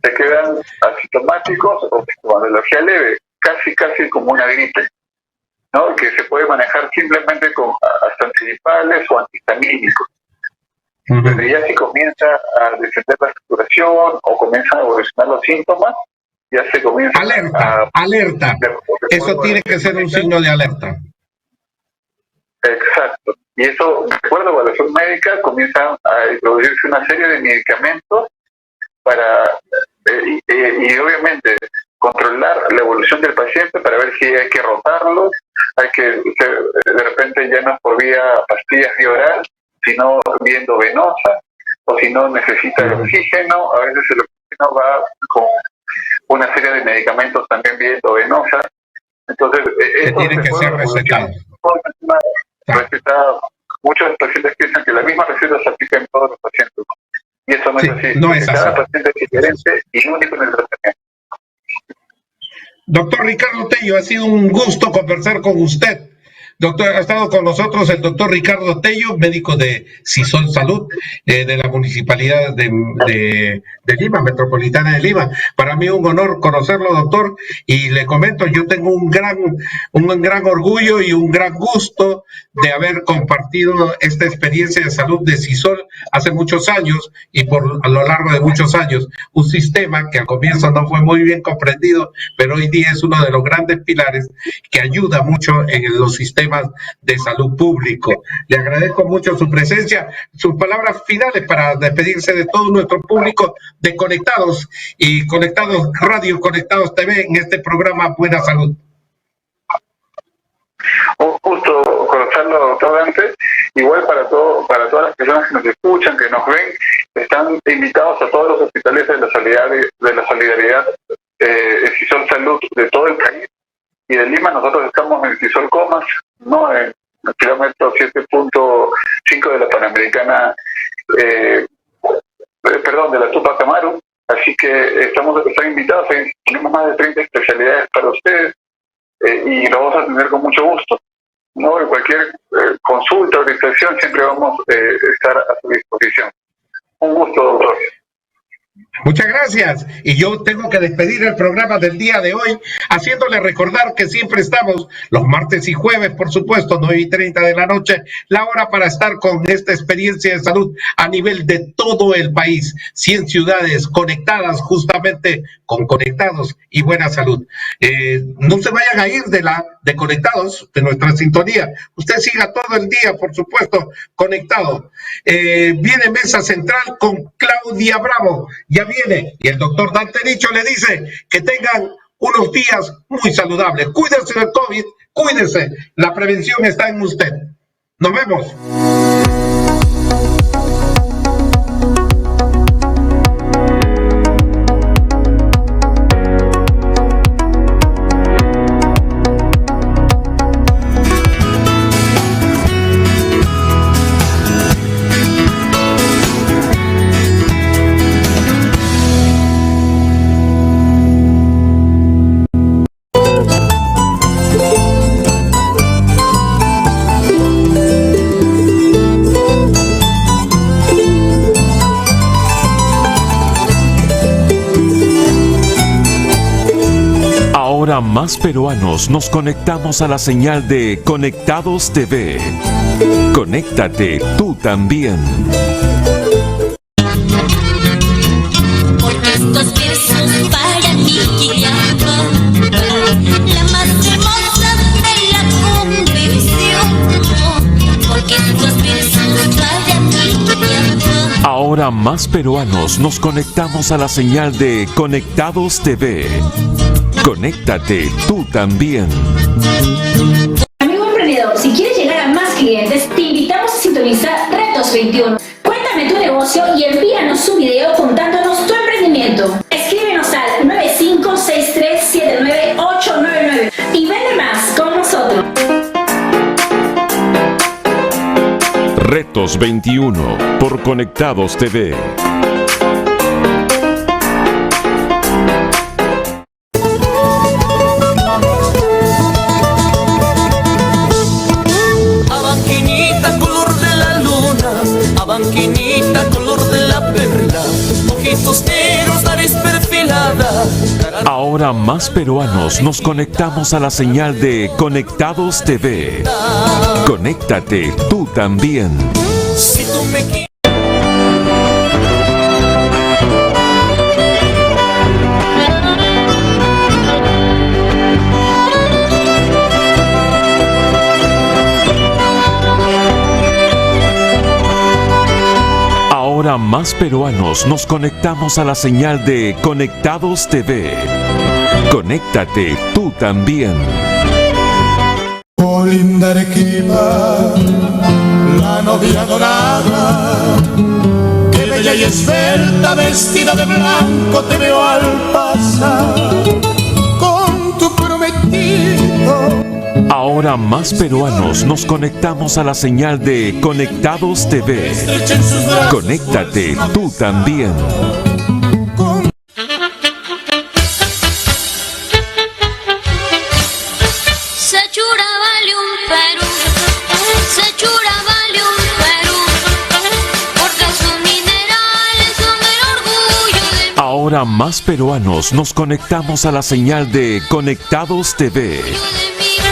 Se quedan asintomáticos o sintomatología leve, casi como una gripe, ¿no? Que se puede manejar simplemente con hasta antigripales o antihistamínicos. Pero ya si comienza a descender la saturación o comienzan a evolucionar los síntomas, ya se comienza alerta. Eso tiene que ser un signo de alerta. Exacto. Y eso, de acuerdo a la evaluación médica, comienzan a introducirse una serie de medicamentos para y obviamente controlar la evolución del paciente para ver si hay que rotarlos, hay que de repente ya no es por vía pastillas vía oral, sino vía endovenosa, o si no necesita el oxígeno, a veces el oxígeno va con una serie de medicamentos también vía endovenosa. Entonces, tiene que ser recetado. Muchos pacientes piensan que la misma receta se aplica en todos los pacientes. Y eso no es así. No es Cada así. paciente es diferente y único en el tratamiento. Doctor Ricardo Tello, ha sido un gusto conversar con usted. Doctor, ha estado con nosotros el doctor Ricardo Tello, médico de CISOL Salud, de la Municipalidad de Lima, Metropolitana de Lima. Para mí un honor conocerlo, doctor, y le comento, yo tengo un gran orgullo y un gran gusto de haber compartido esta experiencia de salud de CISOL hace muchos años y a lo largo de muchos años. Un sistema que al comienzo no fue muy bien comprendido, pero hoy día es uno de los grandes pilares que ayuda mucho en los sistemas de salud público. Le agradezco mucho su presencia, sus palabras finales para despedirse de todo nuestro público de Conectados y Conectados Radio, Conectados TV en este programa Buena Salud. Un gusto conocerlo, doctor Dante. Igual para todas las personas que nos escuchan, que nos ven, están invitados a todos los hospitales de la solidaridad en CISOL Salud de todo el país y de Lima. Nosotros estamos en CISOL Comas, ¿no? En el kilómetro 7.5 de la Panamericana, de la Tupac Amaru. Así que están invitados, tenemos más de 30 especialidades para ustedes y lo vamos a atender con mucho gusto, ¿no? En cualquier consulta o orientación siempre vamos a estar a su disposición. Un gusto, doctor. Muchas gracias. Y yo tengo que despedir el programa del día de hoy, haciéndole recordar que siempre estamos los martes y jueves, por supuesto, 9:30 de la noche, la hora para estar con esta experiencia de salud a nivel de todo el país. 100 ciudades conectadas justamente con Conectados y Buena Salud. No se vayan a ir de Conectados, de nuestra sintonía. Usted siga todo el día, por supuesto, conectado. Viene Mesa Central con Claudia Bravo. Ya viene, y el doctor Dante Dicho le dice que tengan unos días muy saludables. Cuídense del COVID, cuídense, la prevención está en usted. Nos vemos. Ahora más peruanos nos conectamos a la señal de Conectados TV. Conéctate tú también. Porque estos versos para mí guiaban la más hermosa de la convención. Porque estos versos para mí guiaban. Ahora más peruanos nos conectamos a la señal de Conectados TV. Conéctate tú también. Amigo emprendedor, si quieres llegar a más clientes, te invitamos a sintonizar Retos 21. Cuéntame tu negocio y envíanos un video contándonos tu emprendimiento. Escríbenos al 9563799899 y vende más con nosotros. Retos 21 por Conectados TV. Banquinita, color de la perla, ojitos negros, nariz perfilada. Ahora más peruanos nos conectamos a la señal de Conectados TV. Conéctate tú también. Si tú me quieres. Ahora más peruanos nos conectamos a la señal de Conectados TV. Conéctate tú también. Oh, linda Arequipa, la novia dorada, que bella y esbelta, vestida de blanco, te veo al pasar con tu prometido. Ahora más peruanos nos conectamos a la señal de Conectados TV. Conéctate tú también. Sechura vale un Perú, Sechura vale un Perú, porque sus minerales son el orgullo de Ahora más peruanos nos conectamos a la señal de Conectados TV.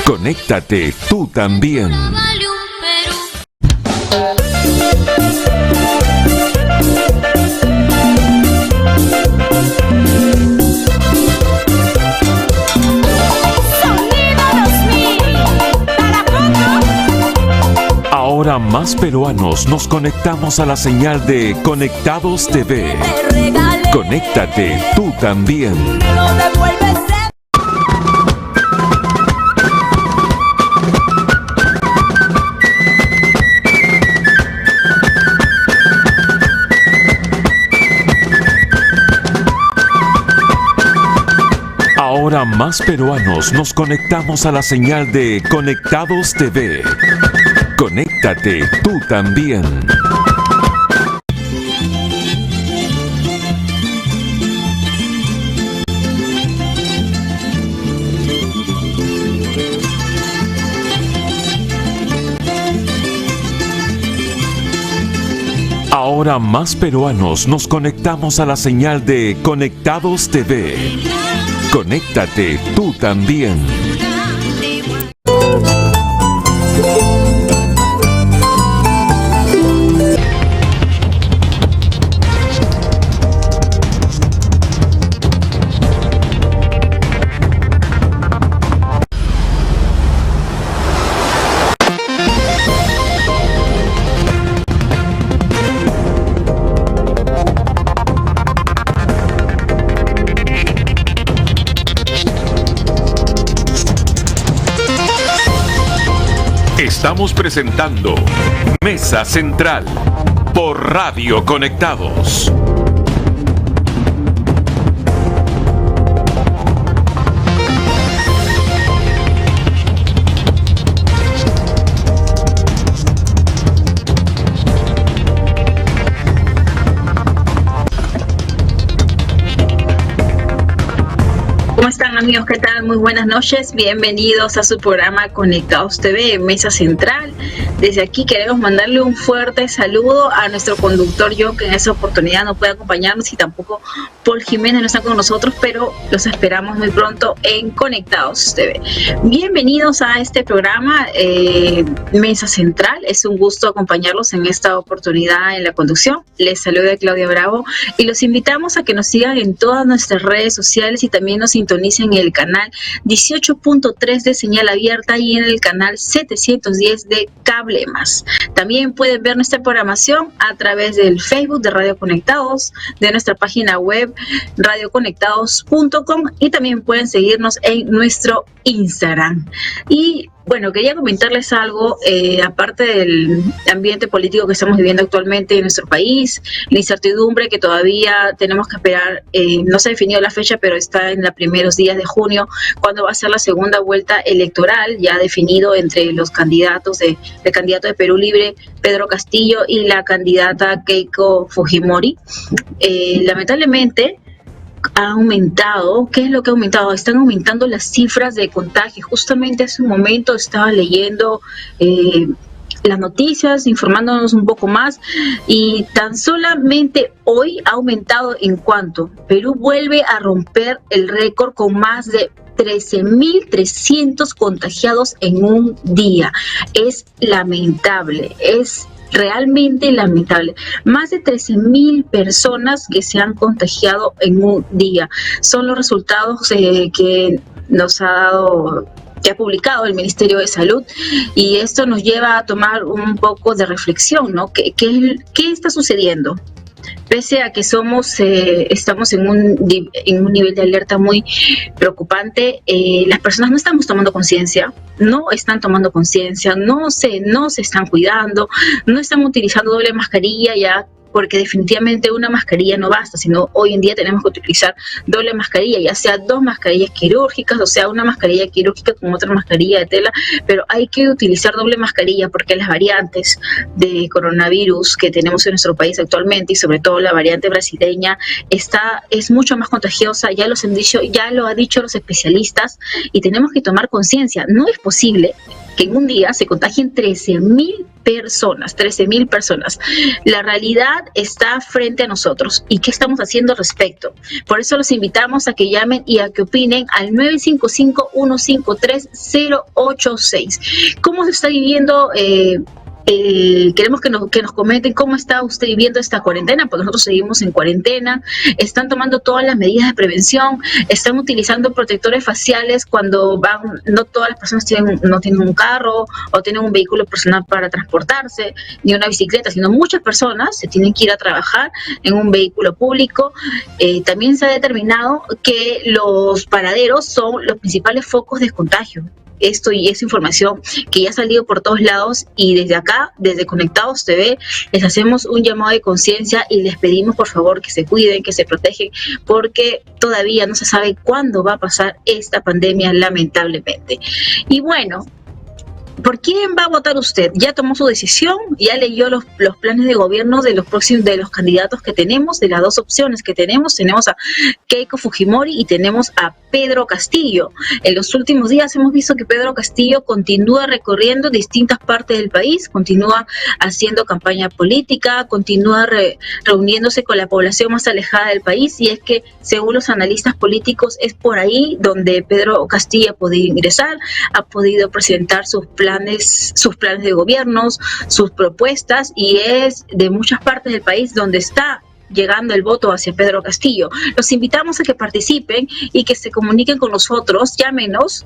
Conéctate tú también. vale un Perú. Ahora más peruanos nos conectamos a la señal de Conectados TV. Conéctate tú también. Ahora más peruanos nos conectamos a la señal de Conectados TV. Conéctate tú también. Ahora más peruanos nos conectamos a la señal de Conectados TV. Conéctate tú también. Estamos presentando Mesa Central por Radio Conectados. ¿Cómo están, amigos? ¿Qué tal? Muy buenas noches. Bienvenidos a su programa Conectados TV, Mesa Central. Desde aquí queremos mandarle un fuerte saludo a nuestro conductor John, que en esa oportunidad no puede acompañarnos, y tampoco Paul Jiménez no está con nosotros, pero los esperamos muy pronto en Conectados TV. Bienvenidos a este programa Mesa Central. Es un gusto acompañarlos en esta oportunidad en la conducción. Les saluda Claudia Bravo y los invitamos a que nos sigan en todas nuestras redes sociales y también nos sintonicen en el canal 18.3 de señal abierta y en el canal 710 de Cable Más. También pueden ver nuestra programación a través del Facebook de Radio Conectados, de nuestra página web radioconectados.com, y también pueden seguirnos en nuestro Instagram. Y bueno, quería comentarles algo, aparte del ambiente político que estamos viviendo actualmente en nuestro país, la incertidumbre que todavía tenemos que esperar, no se ha definido la fecha, pero está en los primeros días de junio, cuando va a ser la segunda vuelta electoral, ya definido entre los candidatos, el candidato de Perú Libre, Pedro Castillo, y la candidata Keiko Fujimori. Lamentablemente, ha aumentado. ¿Qué es lo que ha aumentado? Están aumentando las cifras de contagio. Justamente hace un momento estaba leyendo las noticias, informándonos un poco más, y tan solamente hoy ha aumentado en cuanto Perú vuelve a romper el récord con más de 13.300 contagiados en un día. Es lamentable, es realmente lamentable. Más de 13.000 personas que se han contagiado en un día. Son los resultados que nos ha dado, que ha publicado el Ministerio de Salud, y esto nos lleva a tomar un poco de reflexión, ¿no? ¿Qué está sucediendo? Pese a que estamos en un nivel de alerta muy preocupante, las personas no estamos tomando conciencia, no están tomando conciencia, no se están cuidando, no están utilizando doble mascarilla ya, porque definitivamente una mascarilla no basta, sino hoy en día tenemos que utilizar doble mascarilla, ya sea dos mascarillas quirúrgicas, o sea, una mascarilla quirúrgica con otra mascarilla de tela, pero hay que utilizar doble mascarilla porque las variantes de coronavirus que tenemos en nuestro país actualmente, y sobre todo la variante brasileña, es mucho más contagiosa, ya lo ha dicho los especialistas, y tenemos que tomar conciencia. No es posible que en un día se contagien 13.000 personas. La realidad está frente a nosotros. ¿Y qué estamos haciendo al respecto? Por eso los invitamos a que llamen y a que opinen al 955-153-086. ¿Cómo se está viviendo? Queremos que nos comenten cómo está usted viviendo esta cuarentena, porque nosotros seguimos en cuarentena. Están tomando todas las medidas de prevención, están utilizando protectores faciales cuando van. No todas las personas no tienen un carro o tienen un vehículo personal para transportarse, ni una bicicleta, sino muchas personas se tienen que ir a trabajar en un vehículo público. También se ha determinado que los paraderos son los principales focos de contagio. Esto y esa información que ya ha salido por todos lados, y desde acá, desde Conectados TV, les hacemos un llamado de conciencia y les pedimos por favor que se cuiden, que se protegen, porque todavía no se sabe cuándo va a pasar esta pandemia, lamentablemente. Y bueno, ¿Por quién va a votar usted? ¿Ya tomó su decisión? ¿Ya leyó los planes de gobierno de los próximos, de los candidatos que tenemos, de las dos opciones que tenemos? Tenemos a Keiko Fujimori y tenemos a Pedro Castillo. En los últimos días hemos visto que Pedro Castillo continúa recorriendo distintas partes del país, continúa haciendo campaña política, continúa reuniéndose con la población más alejada del país, y es que, según los analistas políticos, es por ahí donde Pedro Castillo ha podido ingresar, ha podido presentar sus planes de gobiernos, sus propuestas, y es de muchas partes del país donde está llegando el voto hacia Pedro Castillo. Los invitamos a que participen y que se comuniquen con nosotros. Llámenos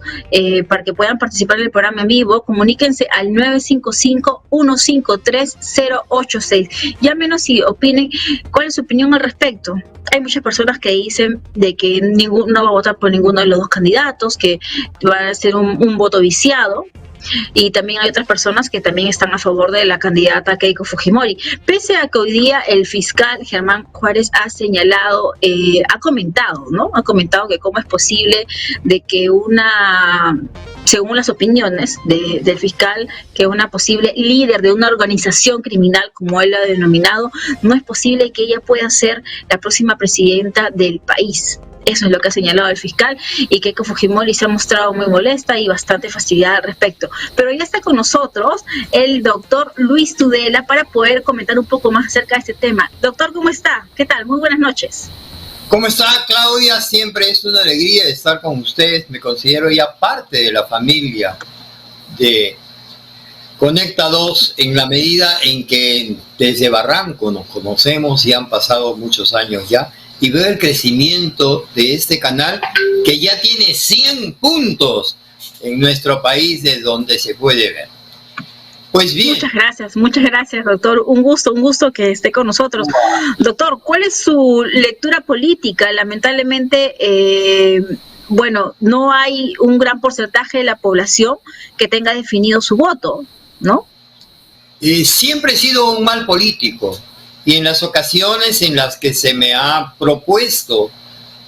para que puedan participar en el programa en vivo. Comuníquense al 955-153-086. Llámenos y opinen cuál es su opinión al respecto. Hay muchas personas que dicen de que no va a votar por ninguno de los dos candidatos, que va a ser un voto viciado. Y también hay otras personas que también están a favor de la candidata Keiko Fujimori. Pese a que hoy día el fiscal Germán Juárez ha señalado, ha comentado que cómo es posible de que según las opiniones del fiscal, que una posible líder de una organización criminal, como él lo ha denominado, no es posible que ella pueda ser la próxima presidenta del país. Eso es lo que ha señalado el fiscal, y Keiko Fujimori se ha mostrado muy molesta y bastante fastidiada al respecto. Pero ya está con nosotros el doctor Luis Tudela para poder comentar un poco más acerca de este tema. Doctor, ¿cómo está? ¿Qué tal? Muy buenas noches. ¿Cómo está, Claudia? Siempre es una alegría estar con ustedes. Me considero ya parte de la familia de Conecta 2, en la medida en que desde Barranco nos conocemos y han pasado muchos años ya. Y veo el crecimiento de este canal, que ya tiene 100 puntos en nuestro país, de donde se puede ver. Pues bien. Muchas gracias, doctor. Un gusto que esté con nosotros. Doctor, ¿cuál es su lectura política? Lamentablemente, no hay un gran porcentaje de la población que tenga definido su voto, ¿no? Siempre he sido un mal político. Y en las ocasiones en las que se me ha propuesto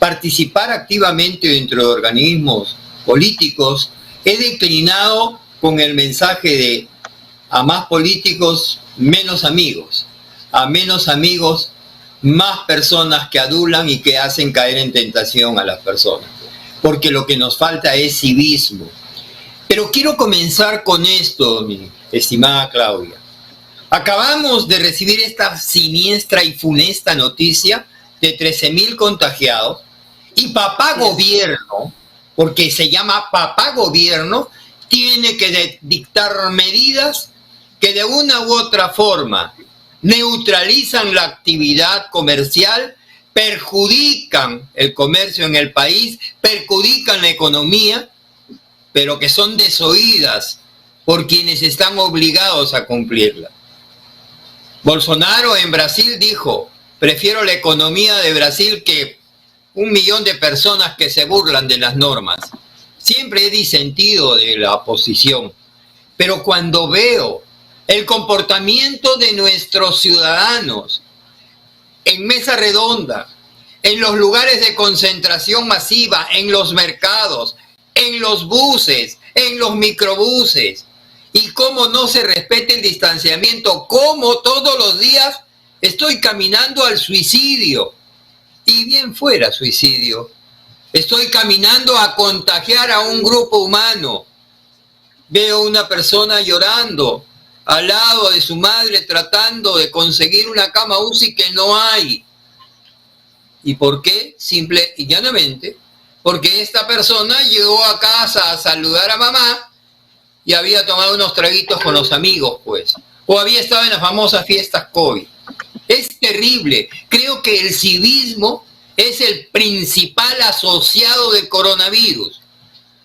participar activamente dentro de organismos políticos, he declinado con el mensaje de: a más políticos, menos amigos; a menos amigos, más personas que adulan y que hacen caer en tentación a las personas. Porque lo que nos falta es civismo. Pero quiero comenzar con esto, mi estimada Claudia. Acabamos de recibir esta siniestra y funesta noticia de 13,000 contagiados, y papá gobierno, porque se llama papá gobierno, tiene que dictar medidas que de una u otra forma neutralizan la actividad comercial, perjudican el comercio en el país, perjudican la economía, pero que son desoídas por quienes están obligados a cumplirla. Bolsonaro en Brasil dijo: prefiero la economía de Brasil que 1 millón de personas que se burlan de las normas. Siempre he disentido de la oposición, pero cuando veo el comportamiento de nuestros ciudadanos en mesa redonda, en los lugares de concentración masiva, en los mercados, en los buses, en los microbuses, y cómo no se respeta el distanciamiento, cómo todos los días estoy caminando al suicidio, y bien fuera suicidio, estoy caminando a contagiar a un grupo humano. Veo una persona llorando al lado de su madre tratando de conseguir una cama UCI que no hay. ¿Y por qué? Simple y llanamente, porque esta persona llegó a casa a saludar a mamá y había tomado unos traguitos con los amigos, pues. O había estado en las famosas fiestas COVID. Es terrible. Creo que el civismo es el principal asociado del coronavirus.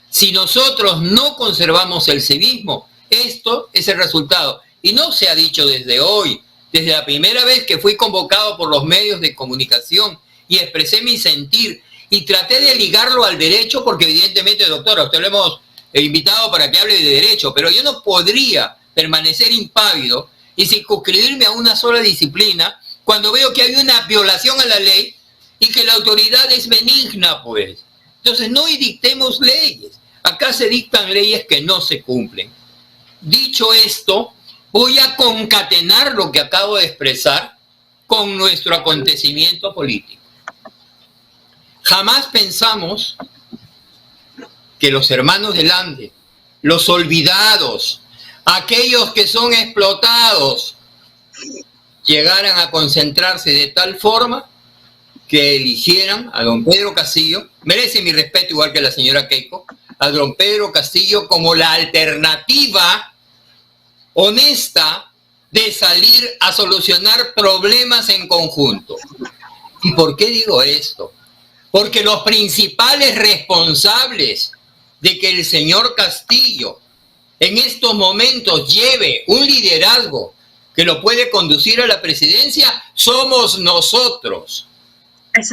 Si nosotros no conservamos el civismo, esto es el resultado. Y no se ha dicho desde hoy, desde la primera vez que fui convocado por los medios de comunicación y expresé mi sentir y traté de ligarlo al derecho, porque evidentemente, doctora, usted lo hemos invitado para que hable de derecho, pero yo no podría permanecer impávido y circunscribirme a una sola disciplina cuando veo que hay una violación a la ley y que la autoridad es benigna, pues. Entonces no dictemos leyes. Acá se dictan leyes que no se cumplen. Dicho esto, voy a concatenar lo que acabo de expresar con nuestro acontecimiento político. Jamás pensamos que los hermanos del Ande, los olvidados, aquellos que son explotados, llegaran a concentrarse de tal forma que eligieran a don Pedro Castillo, merece mi respeto igual que la señora Keiko, a don Pedro Castillo como la alternativa honesta de salir a solucionar problemas en conjunto. ¿Y por qué digo esto? Porque los principales responsables de que el señor Castillo en estos momentos lleve un liderazgo que lo puede conducir a la presidencia somos nosotros.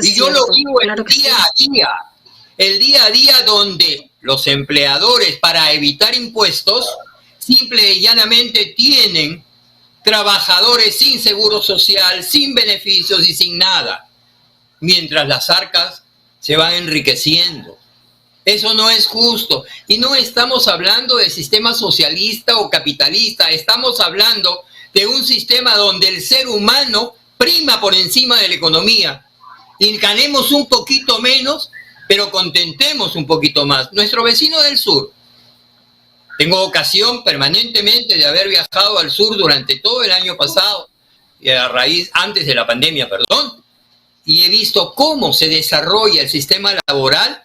Y yo lo digo el día a día donde los empleadores, para evitar impuestos, simple y llanamente tienen trabajadores sin seguro social, sin beneficios y sin nada, mientras las arcas se van enriqueciendo. Eso no es justo. Y no estamos hablando de sistema socialista o capitalista, estamos hablando de un sistema donde el ser humano prima por encima de la economía. Y ganemos un poquito menos, pero contentemos un poquito más. Nuestro vecino del sur, tengo ocasión permanentemente de haber viajado al sur durante todo el año pasado, antes de la pandemia, y he visto cómo se desarrolla el sistema laboral,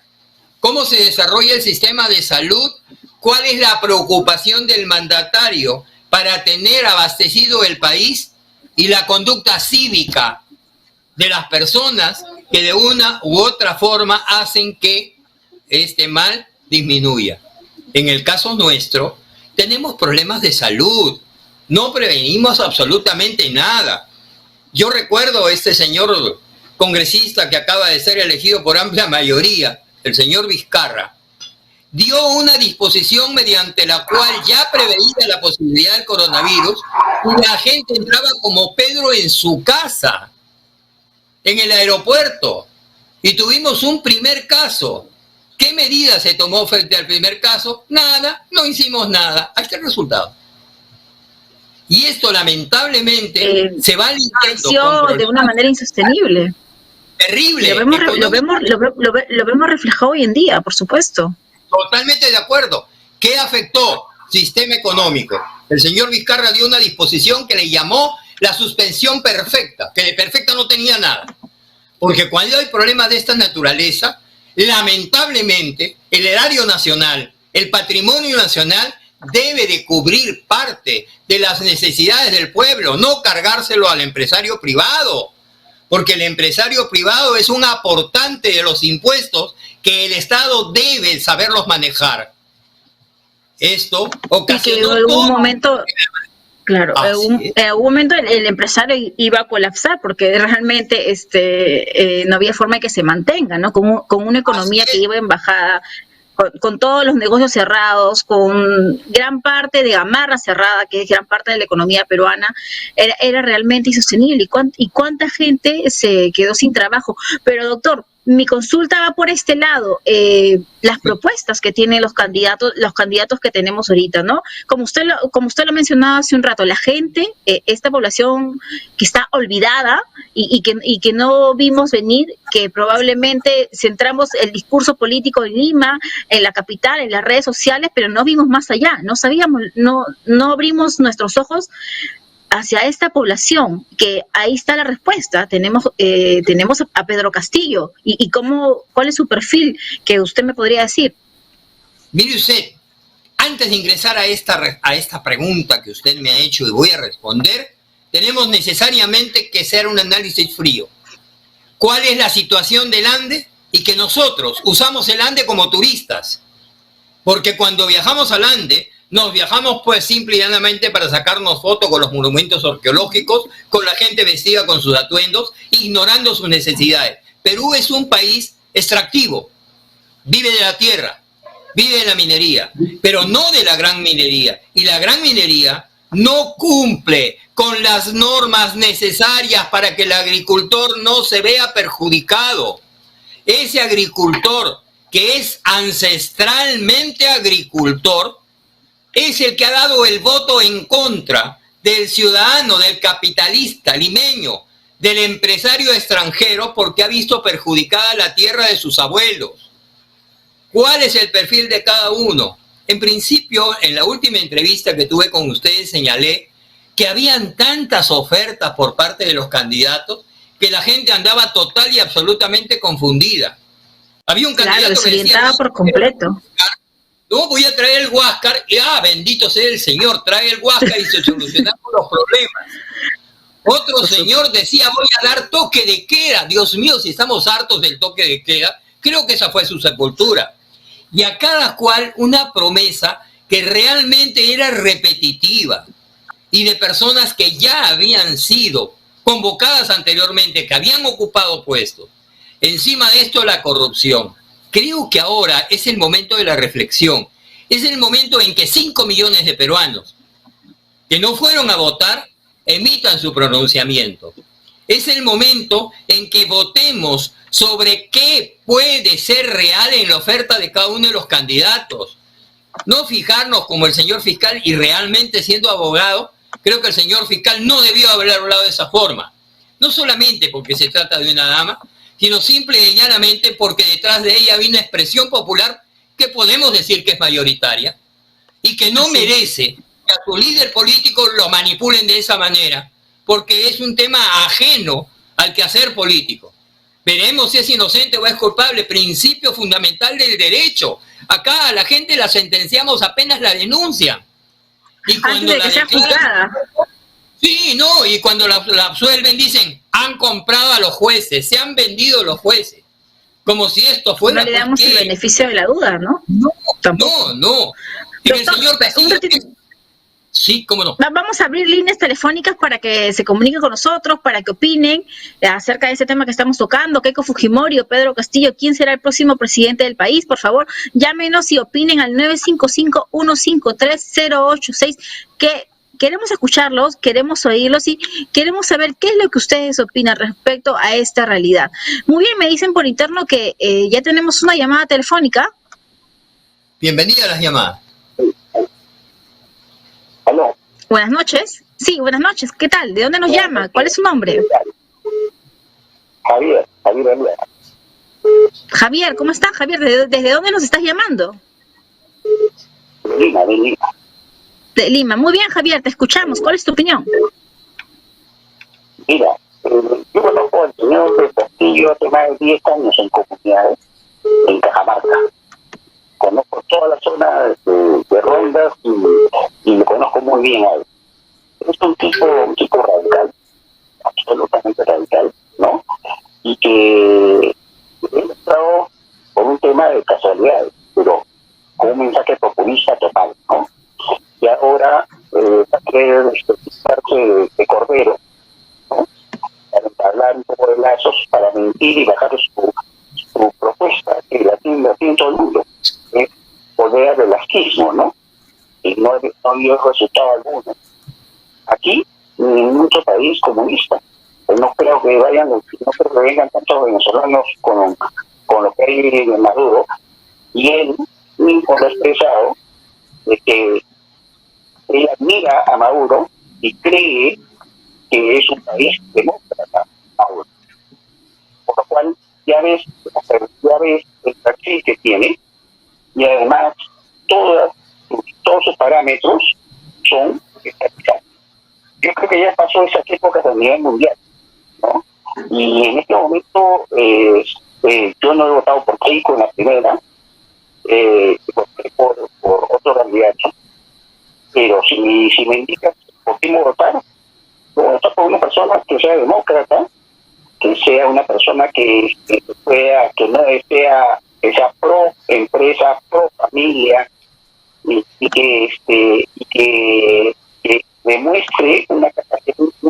cómo se desarrolla el sistema de salud, cuál es la preocupación del mandatario para tener abastecido el país y la conducta cívica de las personas que de una u otra forma hacen que este mal disminuya. En el caso nuestro, tenemos problemas de salud, no prevenimos absolutamente nada. Yo recuerdo a este señor congresista que acaba de ser elegido por amplia mayoría, el señor Vizcarra, dio una disposición mediante la cual ya preveía la posibilidad del coronavirus y la gente entraba como Pedro en su casa, en el aeropuerto, y tuvimos un primer caso. ¿Qué medida se tomó frente al primer caso? Nada, no hicimos nada. Ahí está el resultado. Y esto lamentablemente se va limpiando de una manera insostenible. Terrible. Lo vemos reflejado hoy en día, por supuesto. Totalmente de acuerdo. ¿Qué afectó? Sistema económico. El señor Vizcarra dio una disposición que le llamó la suspensión perfecta, que de perfecta no tenía nada. Porque cuando hay problemas de esta naturaleza, lamentablemente el erario nacional, el patrimonio nacional debe de cubrir parte de las necesidades del pueblo, no cargárselo al empresario privado, porque el empresario privado es un aportante de los impuestos que el Estado debe saberlos manejar. Esto ocasionó en algún momento, claro, en algún momento el empresario iba a colapsar porque realmente no había forma de que se mantenga, ¿no? Con una economía que iba en bajada, con todos los negocios cerrados, con gran parte de Gamarra cerrada, que es gran parte de la economía peruana, era realmente insostenible. ¿Y cuánta gente se quedó sin trabajo? Pero, doctor, mi consulta va por este lado, las propuestas que tienen los candidatos que tenemos ahorita, ¿no? Como usted lo mencionaba hace un rato, la gente, esta población que está olvidada y que no vimos venir, que probablemente centramos el discurso político en Lima, en la capital, en las redes sociales, pero no vimos más allá, no sabíamos, no abrimos nuestros ojos hacia esta población, que ahí está la respuesta. Tenemos a Pedro Castillo. ¿Y cuál es su perfil que usted me podría decir? Mire usted, antes de ingresar a esta pregunta que usted me ha hecho y voy a responder, tenemos necesariamente que hacer un análisis frío. ¿Cuál es la situación del Ande? Y que nosotros usamos el Ande como turistas. Porque cuando viajamos al Ande, nos viajamos pues simple y llanamente para sacarnos fotos con los monumentos arqueológicos, con la gente vestida con sus atuendos, ignorando sus necesidades. Perú es un país extractivo, vive de la tierra, vive de la minería, pero no de la gran minería. Y la gran minería no cumple con las normas necesarias para que el agricultor no se vea perjudicado. Ese agricultor que es ancestralmente agricultor, es el que ha dado el voto en contra del ciudadano, del capitalista limeño, del empresario extranjero, porque ha visto perjudicada la tierra de sus abuelos. ¿Cuál es el perfil de cada uno? En principio, en la última entrevista que tuve con ustedes, señalé que habían tantas ofertas por parte de los candidatos que la gente andaba total y absolutamente confundida. Había un candidato que desorientada decía, por completo. no, voy a traer el Huáscar, y bendito sea el Señor, trae el Huáscar y se solucionan los problemas. Otro señor decía, voy a dar toque de queda. Dios mío, si estamos hartos del toque de queda, creo que esa fue su sepultura. Y a cada cual una promesa que realmente era repetitiva y de personas que ya habían sido convocadas anteriormente, que habían ocupado puestos. Encima de esto, la corrupción. Creo que ahora es el momento de la reflexión. Es el momento en que 5 millones de peruanos que no fueron a votar emitan su pronunciamiento. Es el momento en que votemos sobre qué puede ser real en la oferta de cada uno de los candidatos. No fijarnos como el señor fiscal, y realmente siendo abogado, creo que el señor fiscal no debió haber hablado de esa forma. No solamente porque se trata de una dama, sino simple y llanamente porque detrás de ella había una expresión popular que podemos decir que es mayoritaria y que no merece que a su líder político lo manipulen de esa manera, porque es un tema ajeno al quehacer político. Veremos si es inocente o es culpable, principio fundamental del derecho. Acá a la gente la sentenciamos apenas la denuncian. Y cuando antes de que sea juzgada. Sí, no, y cuando la absuelven dicen, han comprado a los jueces, se han vendido los jueces. Como si esto fuera... No le damos el beneficio de la duda, ¿no? No, tampoco. no. Y el señor Castillo... Sí, cómo no. Vamos a abrir líneas telefónicas para que se comuniquen con nosotros, para que opinen acerca de ese tema que estamos tocando. Keiko Fujimori o Pedro Castillo, ¿quién será el próximo presidente del país? Por favor, llámenos y opinen al 955-153-086, que queremos escucharlos, queremos oírlos y queremos saber qué es lo que ustedes opinan respecto a esta realidad. Muy bien, me dicen por interno que ya tenemos una llamada telefónica. Bienvenida a las llamadas. ¿Aló? Buenas noches. Sí, buenas noches. ¿Qué tal? ¿De dónde nos llama? ¿Cuál es su nombre? Javier Herrera. Javier, ¿cómo está, Javier? ¿Desde dónde nos estás llamando? De Lima. De Lima. Muy bien, Javier, te escuchamos. ¿Cuál es tu opinión? Mira, yo conozco al señor Castillo hace más de 10 años en comunidades, en Cajamarca. Conozco toda la zona de Rondas y lo conozco muy bien a él. Es un tipo radical, absolutamente radical, ¿no? Y que he entrado por un tema de casualidad, pero con un mensaje populista total, ¿no? Y ahora va a querer quitarse de Cordero, ¿no? Para entablar un poco de lazos, para mentir y bajar su propuesta, que la tiene todo el mundo. Volver al velasquismo, ¿no? Y no dio resultado alguno. Aquí, en mucho país comunista, pues no creo que vengan tantos venezolanos con lo que hay de Maduro, y él mismo lo ha expresado de que él admira a Maduro y cree que es un país demócrata, Maduro. Por lo cual, ya ves el perfil que tiene, y además todos sus parámetros son estatizados. Yo creo que ya pasó esas épocas a nivel mundial, ¿no? Y en este momento yo no he votado por Keiko en la primera, por otro candidato, pero si me indicas por quién votar, voy a votar por una persona que sea demócrata, que sea una persona que sea pro empresa, pro familia, y que demuestre un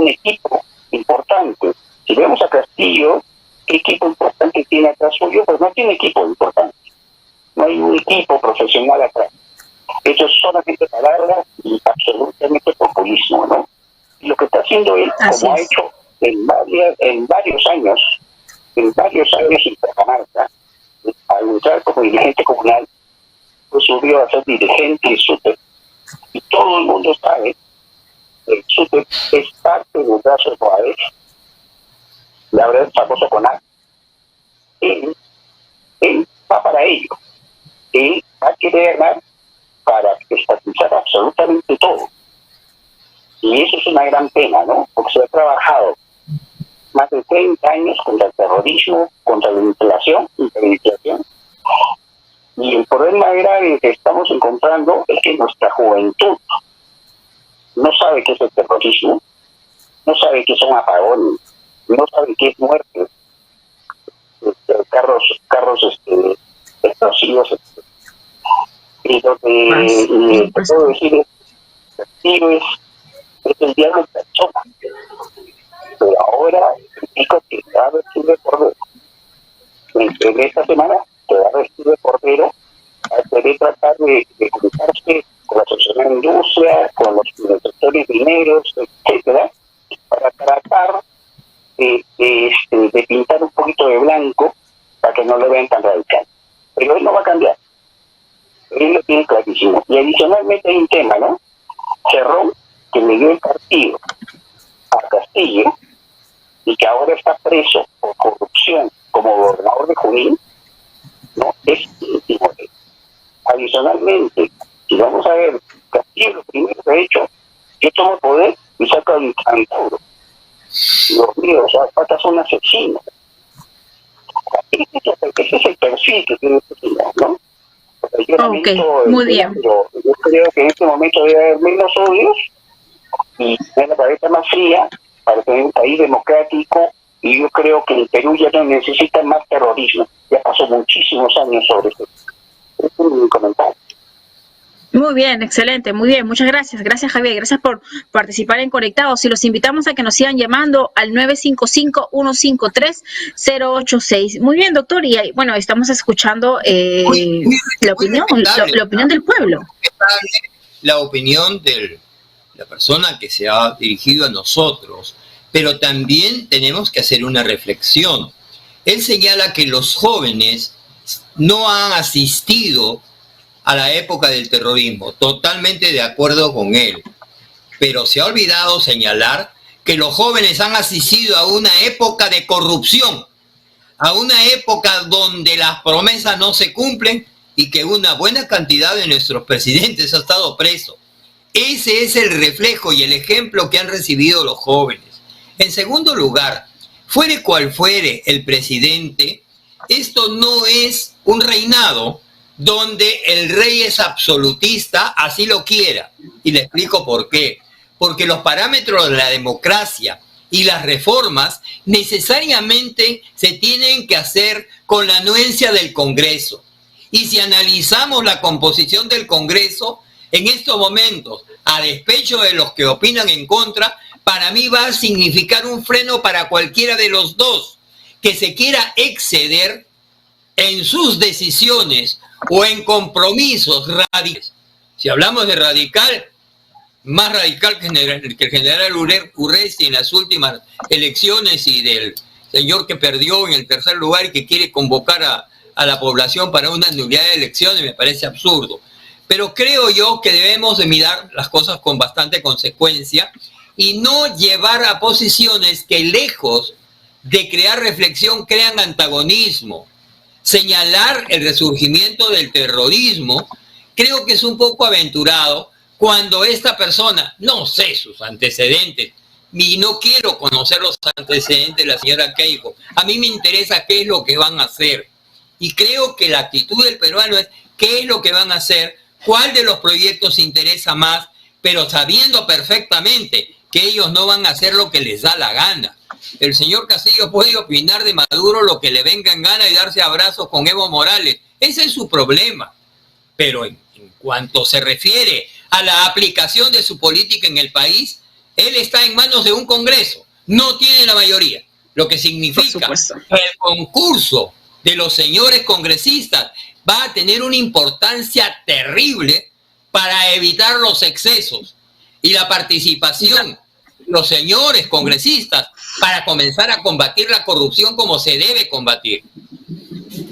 equipo importante. Si vemos a Castillo, ¿qué equipo importante tiene atrás suyo? Pues no tiene equipo importante. No hay un equipo profesional atrás. Eso es solamente palabras y absolutamente populismo, ¿no? Y lo que está haciendo él, como ha hecho en varios años en Cajamarca, al entrar como dirigente comunal, pues subió a ser dirigente Y todo el mundo sabe que el SUTEP es parte del brazo de Coades, la verdad es famoso con A. Él va para ello. Él va a querer ganar para estatizar absolutamente todo. Y eso es una gran pena, ¿no? Porque se ha trabajado más de 30 años contra el terrorismo, contra la inflación, y el problema grave que estamos encontrando es que nuestra juventud no sabe qué es el terrorismo, no sabe qué son apagones, no sabe qué es muerte, carros explosivos. Y lo que puedo decir es el diablo en persona. Pero ahora digo que va a vestir de cordero. En esta semana se va a vestir de cordero a querer tratar de juntarse con la asociación de industria, con los sectores mineros, etcétera, para tratar de pintar un poquito de blanco para que no lo vean tan radical. Pero él no va a cambiar. Él lo tiene clarísimo. Y adicionalmente hay un tema, ¿no? Cerrón, que le dio el partido a Castillo y que ahora está preso por corrupción como gobernador de Junín, no es íntimo de él. Adicionalmente, si vamos a ver, Castillo lo primero que ha hecho, yo tomo poder y saco al Antauro. Dios mío, o sea, patas son asesinos. Ese es el perfil que tiene este señor, ¿no? Muy bien. Yo creo que en este momento debe haber menos odios y tener la cabeza más fría para tener un país democrático, y yo creo que el Perú ya no necesita más terrorismo. Ya pasó muchísimos años sobre esto. Es un comentario. Muy bien, excelente, muy bien, muchas gracias. Gracias, Javier, gracias por participar en Conectados. Y los invitamos a que nos sigan llamando al 955-153-086. Muy bien, doctor, y bueno, estamos escuchando la opinión del pueblo. La opinión de la persona que se ha dirigido a nosotros, pero también tenemos que hacer una reflexión. Él señala que los jóvenes no han asistido a la época del terrorismo, totalmente de acuerdo con él, pero se ha olvidado señalar que los jóvenes han asistido a una época de corrupción, a una época donde las promesas no se cumplen y que una buena cantidad de nuestros presidentes ha estado preso. Ese es el reflejo y el ejemplo que han recibido los jóvenes. En segundo lugar, fuere cual fuere el presidente, esto no es un reinado donde el rey es absolutista, así lo quiera. Y le explico por qué. Porque los parámetros de la democracia y las reformas necesariamente se tienen que hacer con la anuencia del Congreso. Y si analizamos la composición del Congreso, en estos momentos, a despecho de los que opinan en contra, para mí va a significar un freno para cualquiera de los dos que se quiera exceder en sus decisiones o en compromisos radicales. Si hablamos de radical, más radical que el general Urresti en las últimas elecciones, y del señor que perdió en el tercer lugar y que quiere convocar a la población para una nulidad de elecciones, me parece absurdo. Pero creo yo que debemos de mirar las cosas con bastante consecuencia y no llevar a posiciones que, lejos de crear reflexión, crean antagonismo. Señalar el resurgimiento del terrorismo creo que es un poco aventurado cuando esta persona, no sé sus antecedentes, y no quiero conocer los antecedentes de la señora Keiko. A mí me interesa qué es lo que van a hacer. Y creo que la actitud del peruano es qué es lo que van a hacer, cuál de los proyectos interesa más, pero sabiendo perfectamente que ellos no van a hacer lo que les da la gana. El señor Castillo puede opinar de Maduro lo que le venga en gana y darse abrazos con Evo Morales. Ese es su problema. Pero en cuanto se refiere a la aplicación de su política en el país, él está en manos de un Congreso. No tiene la mayoría. Lo que significa que el concurso de los señores congresistas va a tener una importancia terrible para evitar los excesos y la participación de los señores congresistas para comenzar a combatir la corrupción como se debe combatir.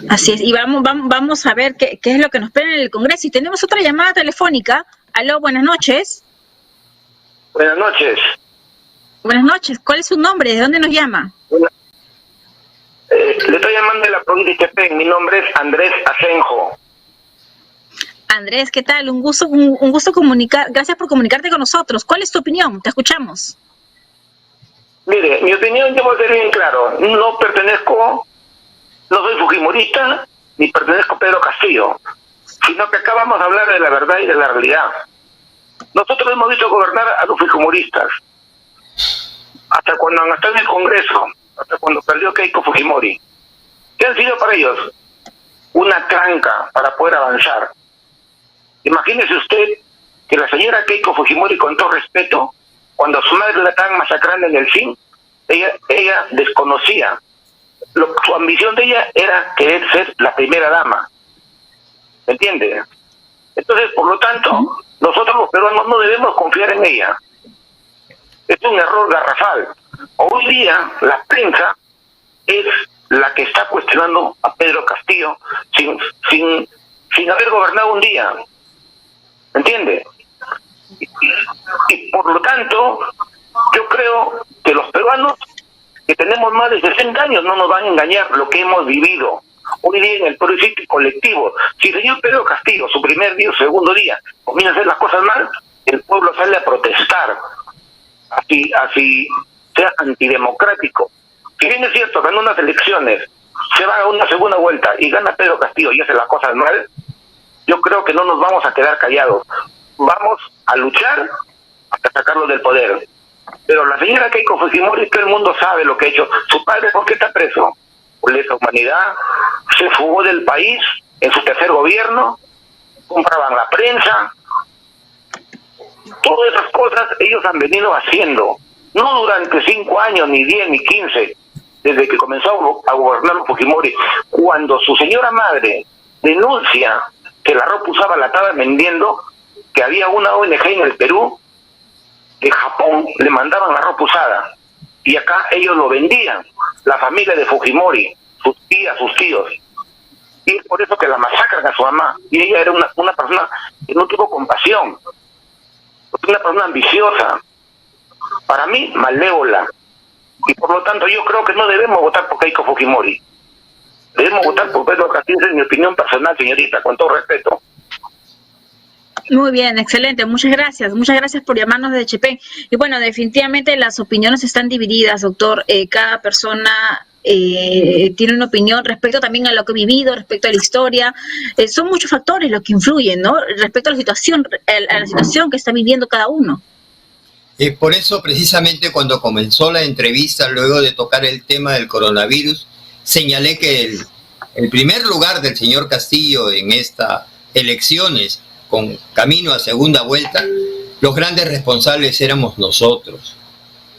Así es, y vamos a ver qué es lo que nos espera en el Congreso. Y tenemos otra llamada telefónica. Aló, buenas noches. Buenas noches. Buenas noches. ¿Cuál es su nombre? ¿De dónde nos llama? Le estoy llamando de la provincia de Chepén. Mi nombre es Andrés Asenjo. Andrés, ¿qué tal? Un gusto comunicar. Gracias por comunicarte con nosotros. ¿Cuál es tu opinión? Te escuchamos. Mire, mi opinión yo voy a ser bien claro. No soy fujimorista, ni pertenezco a Pedro Castillo, sino que acá vamos a hablar de la verdad y de la realidad. Nosotros hemos visto gobernar a los fujimoristas, hasta cuando han estado en el Congreso, hasta cuando perdió Keiko Fujimori. ¿Qué han sido para ellos? Una tranca para poder avanzar. Imagínese usted que la señora Keiko Fujimori, con todo respeto, cuando a su madre la estaban masacrando en el CIN, ella desconocía. Su ambición de ella era querer ser la primera dama. ¿Me entiende? Entonces, por lo tanto, nosotros los peruanos no debemos confiar en ella. Es un error garrafal. Hoy día la prensa es la que está cuestionando a Pedro Castillo sin haber gobernado un día. ¿Me entiende? Y por lo tanto, yo creo que los peruanos que tenemos más de 60 años no nos van a engañar lo que hemos vivido. Hoy día en el Perú existe colectivo. Si el señor Pedro Castillo, su primer día o segundo día, comienza a hacer las cosas mal, el pueblo sale a protestar. Así sea antidemocrático. Si bien es cierto, ganó unas elecciones, se va a una segunda vuelta y gana Pedro Castillo y hace las cosas mal, yo creo que no nos vamos a quedar callados. Vamos a luchar hasta sacarlo del poder. Pero la señora Keiko Fujimori, todo el mundo sabe lo que ha hecho. Su padre, ¿por qué está preso? Por lesa humanidad. Se fugó del país en su tercer gobierno. Compraban la prensa. Todas esas cosas ellos han venido haciendo. No durante 5 años, ni 10, ni 15, desde que comenzó a gobernar Fujimori. Cuando su señora madre denuncia que la ropa usada la estaba vendiendo, que había una ONG en el Perú, que Japón le mandaban la ropa usada, y acá ellos lo vendían, la familia de Fujimori, sus tías, sus tíos. Y es por eso que la masacran a su mamá. Y ella era una persona que no tuvo compasión, una persona ambiciosa, para mí malévola. Y por lo tanto yo creo que no debemos votar por Keiko Fujimori. Debemos votar por Pedro Castillo, es mi opinión personal, señorita, con todo respeto. Muy bien, excelente, muchas gracias por llamarnos desde Chepén. Y bueno, definitivamente las opiniones están divididas, doctor. Cada persona tiene una opinión respecto también a lo que ha vivido, respecto a la historia. Son muchos factores los que influyen, ¿no? Respecto a la situación que está viviendo cada uno. Por eso, precisamente, cuando comenzó la entrevista, luego de tocar el tema del coronavirus, señalé que el primer lugar del señor Castillo en estas elecciones, con camino a segunda vuelta, los grandes responsables éramos nosotros.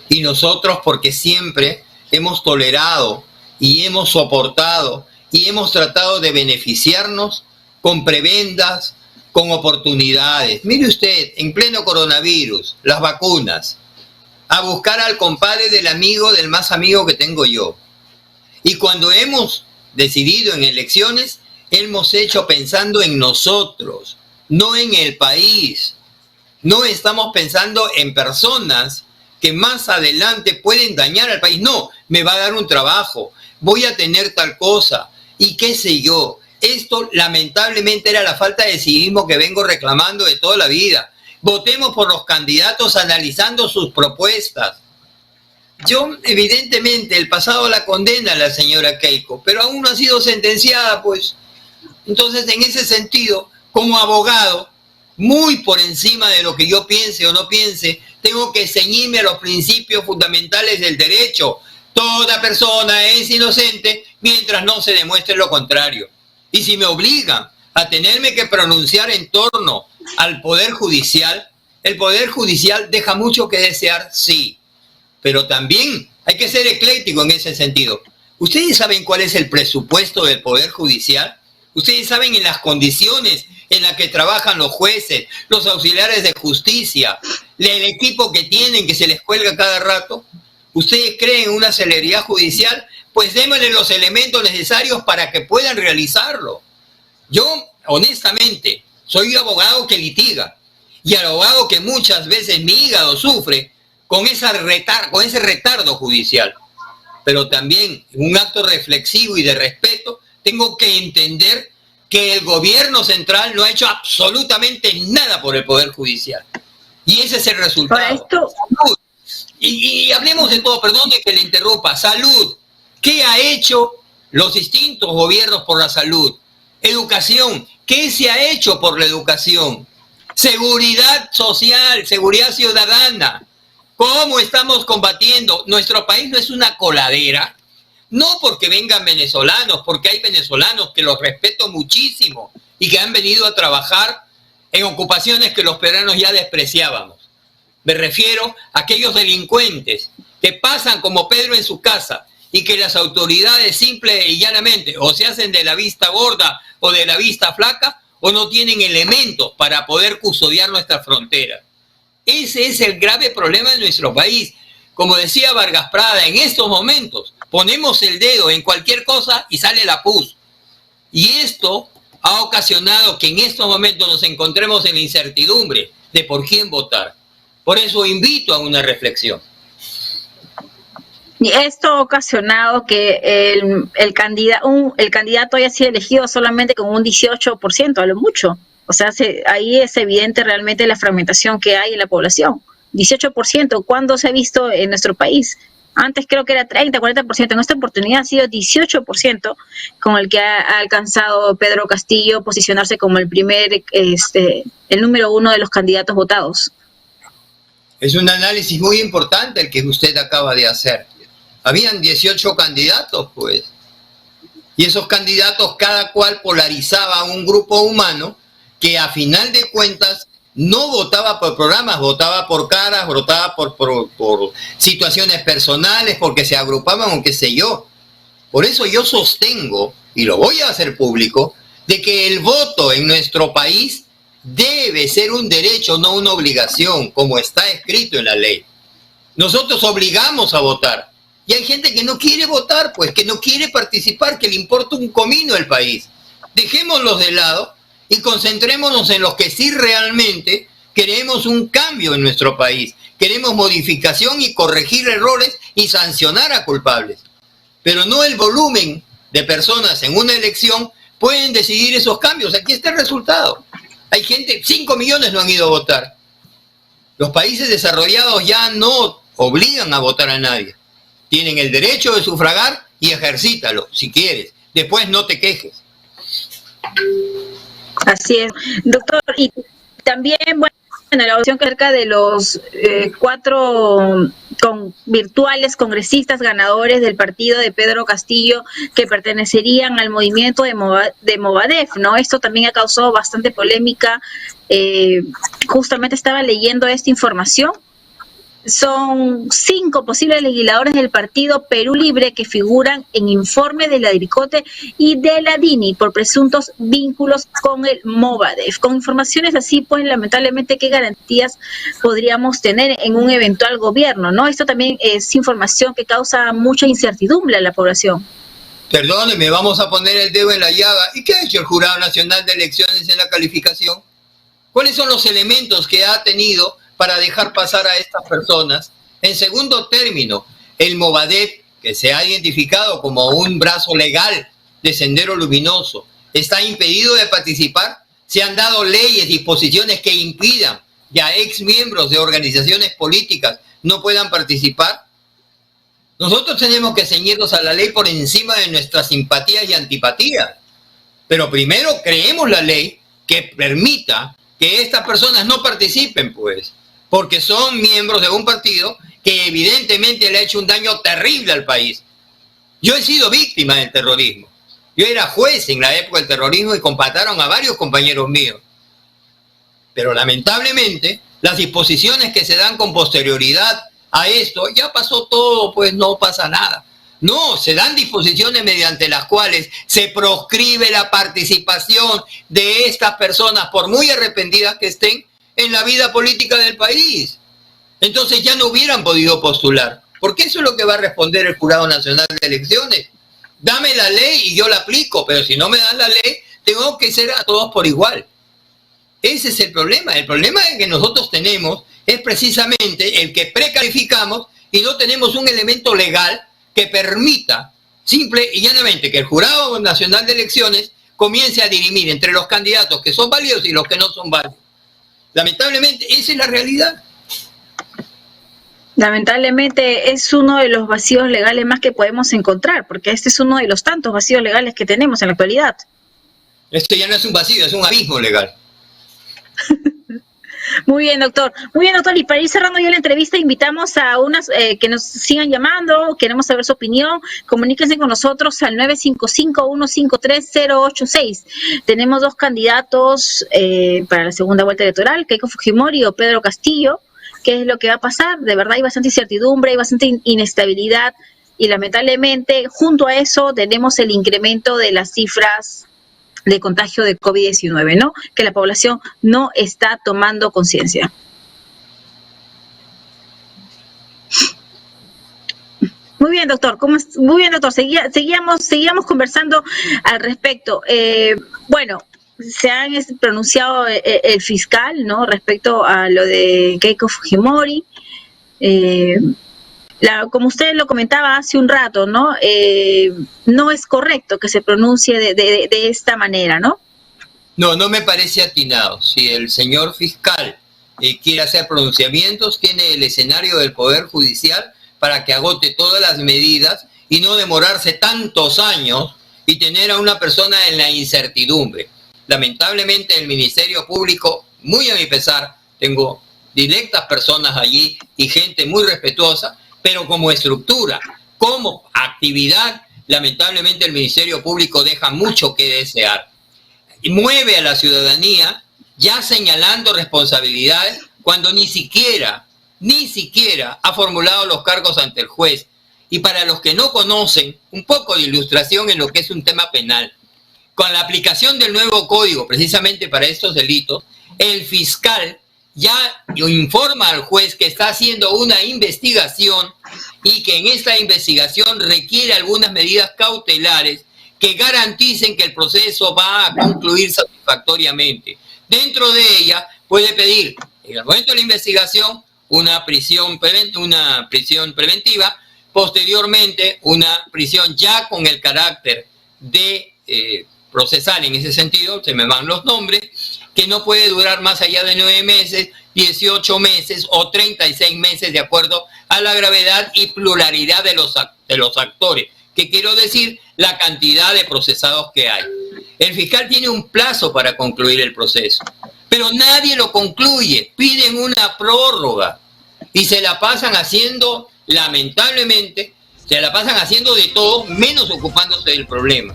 Y nosotros porque siempre hemos tolerado y hemos soportado y hemos tratado de beneficiarnos con prebendas, con oportunidades. Mire usted, en pleno coronavirus, las vacunas, a buscar al compadre del amigo, del más amigo que tengo yo. Y cuando hemos decidido en elecciones, hemos hecho pensando en nosotros, no en el país. No estamos pensando en personas que más adelante pueden dañar al país. No, me va a dar un trabajo, voy a tener tal cosa, y qué sé yo. Esto lamentablemente era la falta de civismo que vengo reclamando de toda la vida. Votemos por los candidatos analizando sus propuestas. Yo, evidentemente, el pasado la condena a la señora Keiko, pero aún no ha sido sentenciada, pues. Entonces, en ese sentido, como abogado, muy por encima de lo que yo piense o no piense, tengo que ceñirme a los principios fundamentales del derecho. Toda persona es inocente mientras no se demuestre lo contrario. Y si me obligan a tenerme que pronunciar en torno al Poder Judicial, el Poder Judicial deja mucho que desear, sí. Pero también hay que ser ecléctico en ese sentido. ¿Ustedes saben cuál es el presupuesto del Poder Judicial? ¿Ustedes saben en las condiciones en las que trabajan los jueces, los auxiliares de justicia, el equipo que tienen que se les cuelga cada rato? ¿Ustedes creen en una celeridad judicial? Pues démosle los elementos necesarios para que puedan realizarlo. Yo, honestamente, soy abogado que litiga y al abogado que muchas veces mi hígado sufre con ese retardo judicial. Pero también, en un acto reflexivo y de respeto, tengo que entender que el gobierno central no ha hecho absolutamente nada por el Poder Judicial. Y ese es el resultado. Para esto... Salud. Y hablemos de todo, perdón de que le interrumpa. Salud. ¿Qué ha hecho los distintos gobiernos por la salud? Educación. ¿Qué se ha hecho por la educación? Seguridad social, seguridad ciudadana. ¿Cómo estamos combatiendo? Nuestro país no es una coladera. No porque vengan venezolanos, porque hay venezolanos que los respeto muchísimo y que han venido a trabajar en ocupaciones que los peruanos ya despreciábamos. Me refiero a aquellos delincuentes que pasan como Pedro en su casa y que las autoridades simple y llanamente o se hacen de la vista gorda o de la vista flaca o no tienen elementos para poder custodiar nuestra frontera. Ese es el grave problema de nuestro país. Como decía Vargas Prada, en estos momentos ponemos el dedo en cualquier cosa y sale la pus. Y esto ha ocasionado que en estos momentos nos encontremos en la incertidumbre de por quién votar. Por eso invito a una reflexión. Y esto ha ocasionado que el candidato haya sido elegido solamente con un 18%, a lo mucho. O sea, ahí es evidente realmente la fragmentación que hay en la población. 18%, ¿cuándo se ha visto en nuestro país? Antes creo que era 30, 40%. En esta oportunidad ha sido 18% con el que ha alcanzado Pedro Castillo posicionarse como el número 1 de los candidatos votados. Es un análisis muy importante el que usted acaba de hacer. Habían 18 candidatos, pues. Y esos candidatos, cada cual polarizaba a un grupo humano que a final de cuentas no votaba por programas, votaba por caras, votaba por situaciones personales, porque se agrupaban o qué sé yo. Por eso yo sostengo, y lo voy a hacer público, de que el voto en nuestro país debe ser un derecho, no una obligación, como está escrito en la ley. Nosotros obligamos a votar. Y hay gente que no quiere votar, pues, que no quiere participar, que le importa un comino el país. Dejémoslos de lado y concentrémonos en los que sí realmente queremos un cambio en nuestro país. Queremos modificación y corregir errores y sancionar a culpables. Pero no el volumen de personas en una elección pueden decidir esos cambios. Aquí está el resultado. Hay gente, 5 millones no han ido a votar. Los países desarrollados ya no obligan a votar a nadie. Tienen el derecho de sufragar y ejercítalo, si quieres. Después no te quejes. Así es. Doctor, y también, bueno, la opción acerca de los 4 virtuales congresistas ganadores del partido de Pedro Castillo que pertenecerían al movimiento de Movadef, ¿no? Esto también ha causado bastante polémica. Justamente estaba leyendo esta información. Son 5 posibles legisladores del partido Perú Libre que figuran en informe de la DIRCOTE y de la DINI por presuntos vínculos con el Movadef. Con informaciones así, pues lamentablemente, ¿qué garantías podríamos tener en un eventual gobierno, no? Esto también es información que causa mucha incertidumbre a la población. Perdóneme, vamos a poner el dedo en la llaga. ¿Y qué ha hecho el Jurado Nacional de Elecciones en la calificación? ¿Cuáles son los elementos que ha tenido para dejar pasar a estas personas? En segundo término, el Movadef, que se ha identificado como un brazo legal de Sendero Luminoso, ¿está impedido de participar? ¿Se han dado leyes, disposiciones que impidan que a ex miembros de organizaciones políticas no puedan participar? Nosotros tenemos que ceñirnos a la ley por encima de nuestras simpatías y antipatías. Pero primero creemos la ley que permita que estas personas no participen, pues, porque son miembros de un partido que evidentemente le ha hecho un daño terrible al país. Yo he sido víctima del terrorismo. Yo era juez en la época del terrorismo y compataron a varios compañeros míos. Pero lamentablemente, las disposiciones que se dan con posterioridad a esto, ya pasó todo, pues no pasa nada. No, se dan disposiciones mediante las cuales se proscribe la participación de estas personas, por muy arrepentidas que estén, en la vida política del país. Entonces ya no hubieran podido postular, porque eso es lo que va a responder el Jurado Nacional de Elecciones. Dame la ley y yo la aplico, pero si no me dan la ley, tengo que ser a todos por igual. Ese es el problema. El problema que nosotros tenemos es precisamente el que precalificamos y no tenemos un elemento legal que permita simple y llanamente que el Jurado Nacional de Elecciones comience a dirimir entre los candidatos que son válidos y los que no son válidos. Lamentablemente, esa es la realidad. Lamentablemente es uno de los vacíos legales más que podemos encontrar, porque este es uno de los tantos vacíos legales que tenemos en la actualidad. Esto ya no es un vacío, es un abismo legal. Muy bien, doctor. Muy bien, doctor. Y para ir cerrando ya la entrevista, invitamos a unas que nos sigan llamando, queremos saber su opinión. Comuníquense con nosotros al 955-153-086. Tenemos dos candidatos para la segunda vuelta electoral, Keiko Fujimori o Pedro Castillo. ¿Qué es lo que va a pasar? De verdad hay bastante incertidumbre, hay bastante inestabilidad y lamentablemente junto a eso tenemos el incremento de las cifras de contagio de COVID-19, ¿no? Que la población no está tomando conciencia. Muy bien, doctor. Muy bien, doctor. Seguíamos conversando al respecto. Bueno, se han pronunciado el fiscal, ¿no? Respecto a lo de Keiko Fujimori. Como usted lo comentaba hace un rato, ¿no? No es correcto que se pronuncie de esta manera, ¿no? No me parece atinado. Si el señor fiscal quiere hacer pronunciamientos, tiene el escenario del Poder Judicial para que agote todas las medidas y no demorarse tantos años y tener a una persona en la incertidumbre. Lamentablemente el Ministerio Público, muy a mi pesar, tengo directas personas allí y gente muy respetuosa, pero como estructura, como actividad, lamentablemente el Ministerio Público deja mucho que desear. Y mueve a la ciudadanía ya señalando responsabilidades cuando ni siquiera ha formulado los cargos ante el juez. Y para los que no conocen, un poco de ilustración en lo que es un tema penal. Con la aplicación del nuevo código, precisamente para estos delitos, el fiscal ya informa al juez que está haciendo una investigación y que en esta investigación requiere algunas medidas cautelares que garanticen que el proceso va a concluir satisfactoriamente. Dentro de ella puede pedir, en el momento de la investigación, una prisión preventiva, posteriormente una prisión ya con el carácter de procesal. En ese sentido, se me van los nombres, que no puede durar más allá de 9 meses, 18 meses o 36 meses, de acuerdo a la gravedad y pluralidad de los actores, que quiero decir, la cantidad de procesados que hay. El fiscal tiene un plazo para concluir el proceso, pero nadie lo concluye, piden una prórroga y se la pasan haciendo, lamentablemente, se la pasan haciendo de todo menos ocupándose del problema.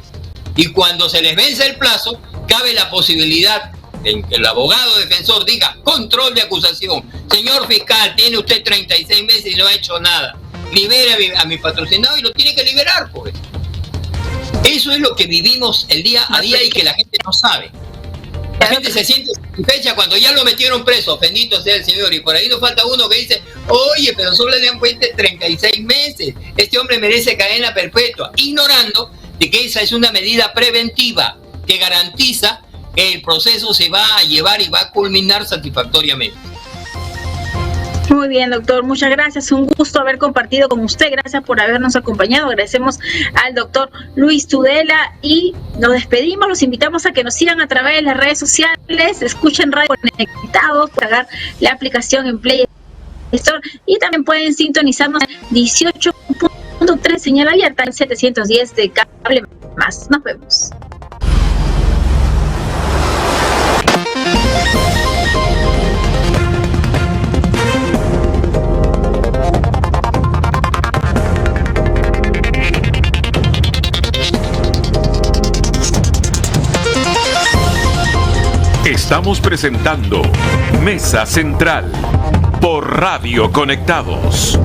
Y cuando se les vence el plazo, cabe la posibilidad de que el abogado defensor diga, control de acusación, señor fiscal, tiene usted 36 meses y no ha hecho nada, libere a mi patrocinado, y lo tiene que liberar, pues. Eso es lo que vivimos el día a día y que la gente no sabe. La gente se siente satisfecha cuando ya lo metieron preso, bendito sea el Señor, y por ahí nos falta uno que dice, oye, pero solo le han puesto 36 meses, este hombre merece cadena perpetua, ignorando de que esa es una medida preventiva que garantiza que el proceso se va a llevar y va a culminar satisfactoriamente. Muy bien, doctor, muchas gracias, un gusto haber compartido con usted, gracias por habernos acompañado, agradecemos al doctor Luis Tudela y nos despedimos, los invitamos a que nos sigan a través de las redes sociales, escuchen Radio Conectados, pagar la aplicación en Play Store y también pueden sintonizarnos en 18.3 señal abierta en 710 de Cable Más. Nos vemos. Estamos presentando Mesa Central por Radio Conectados.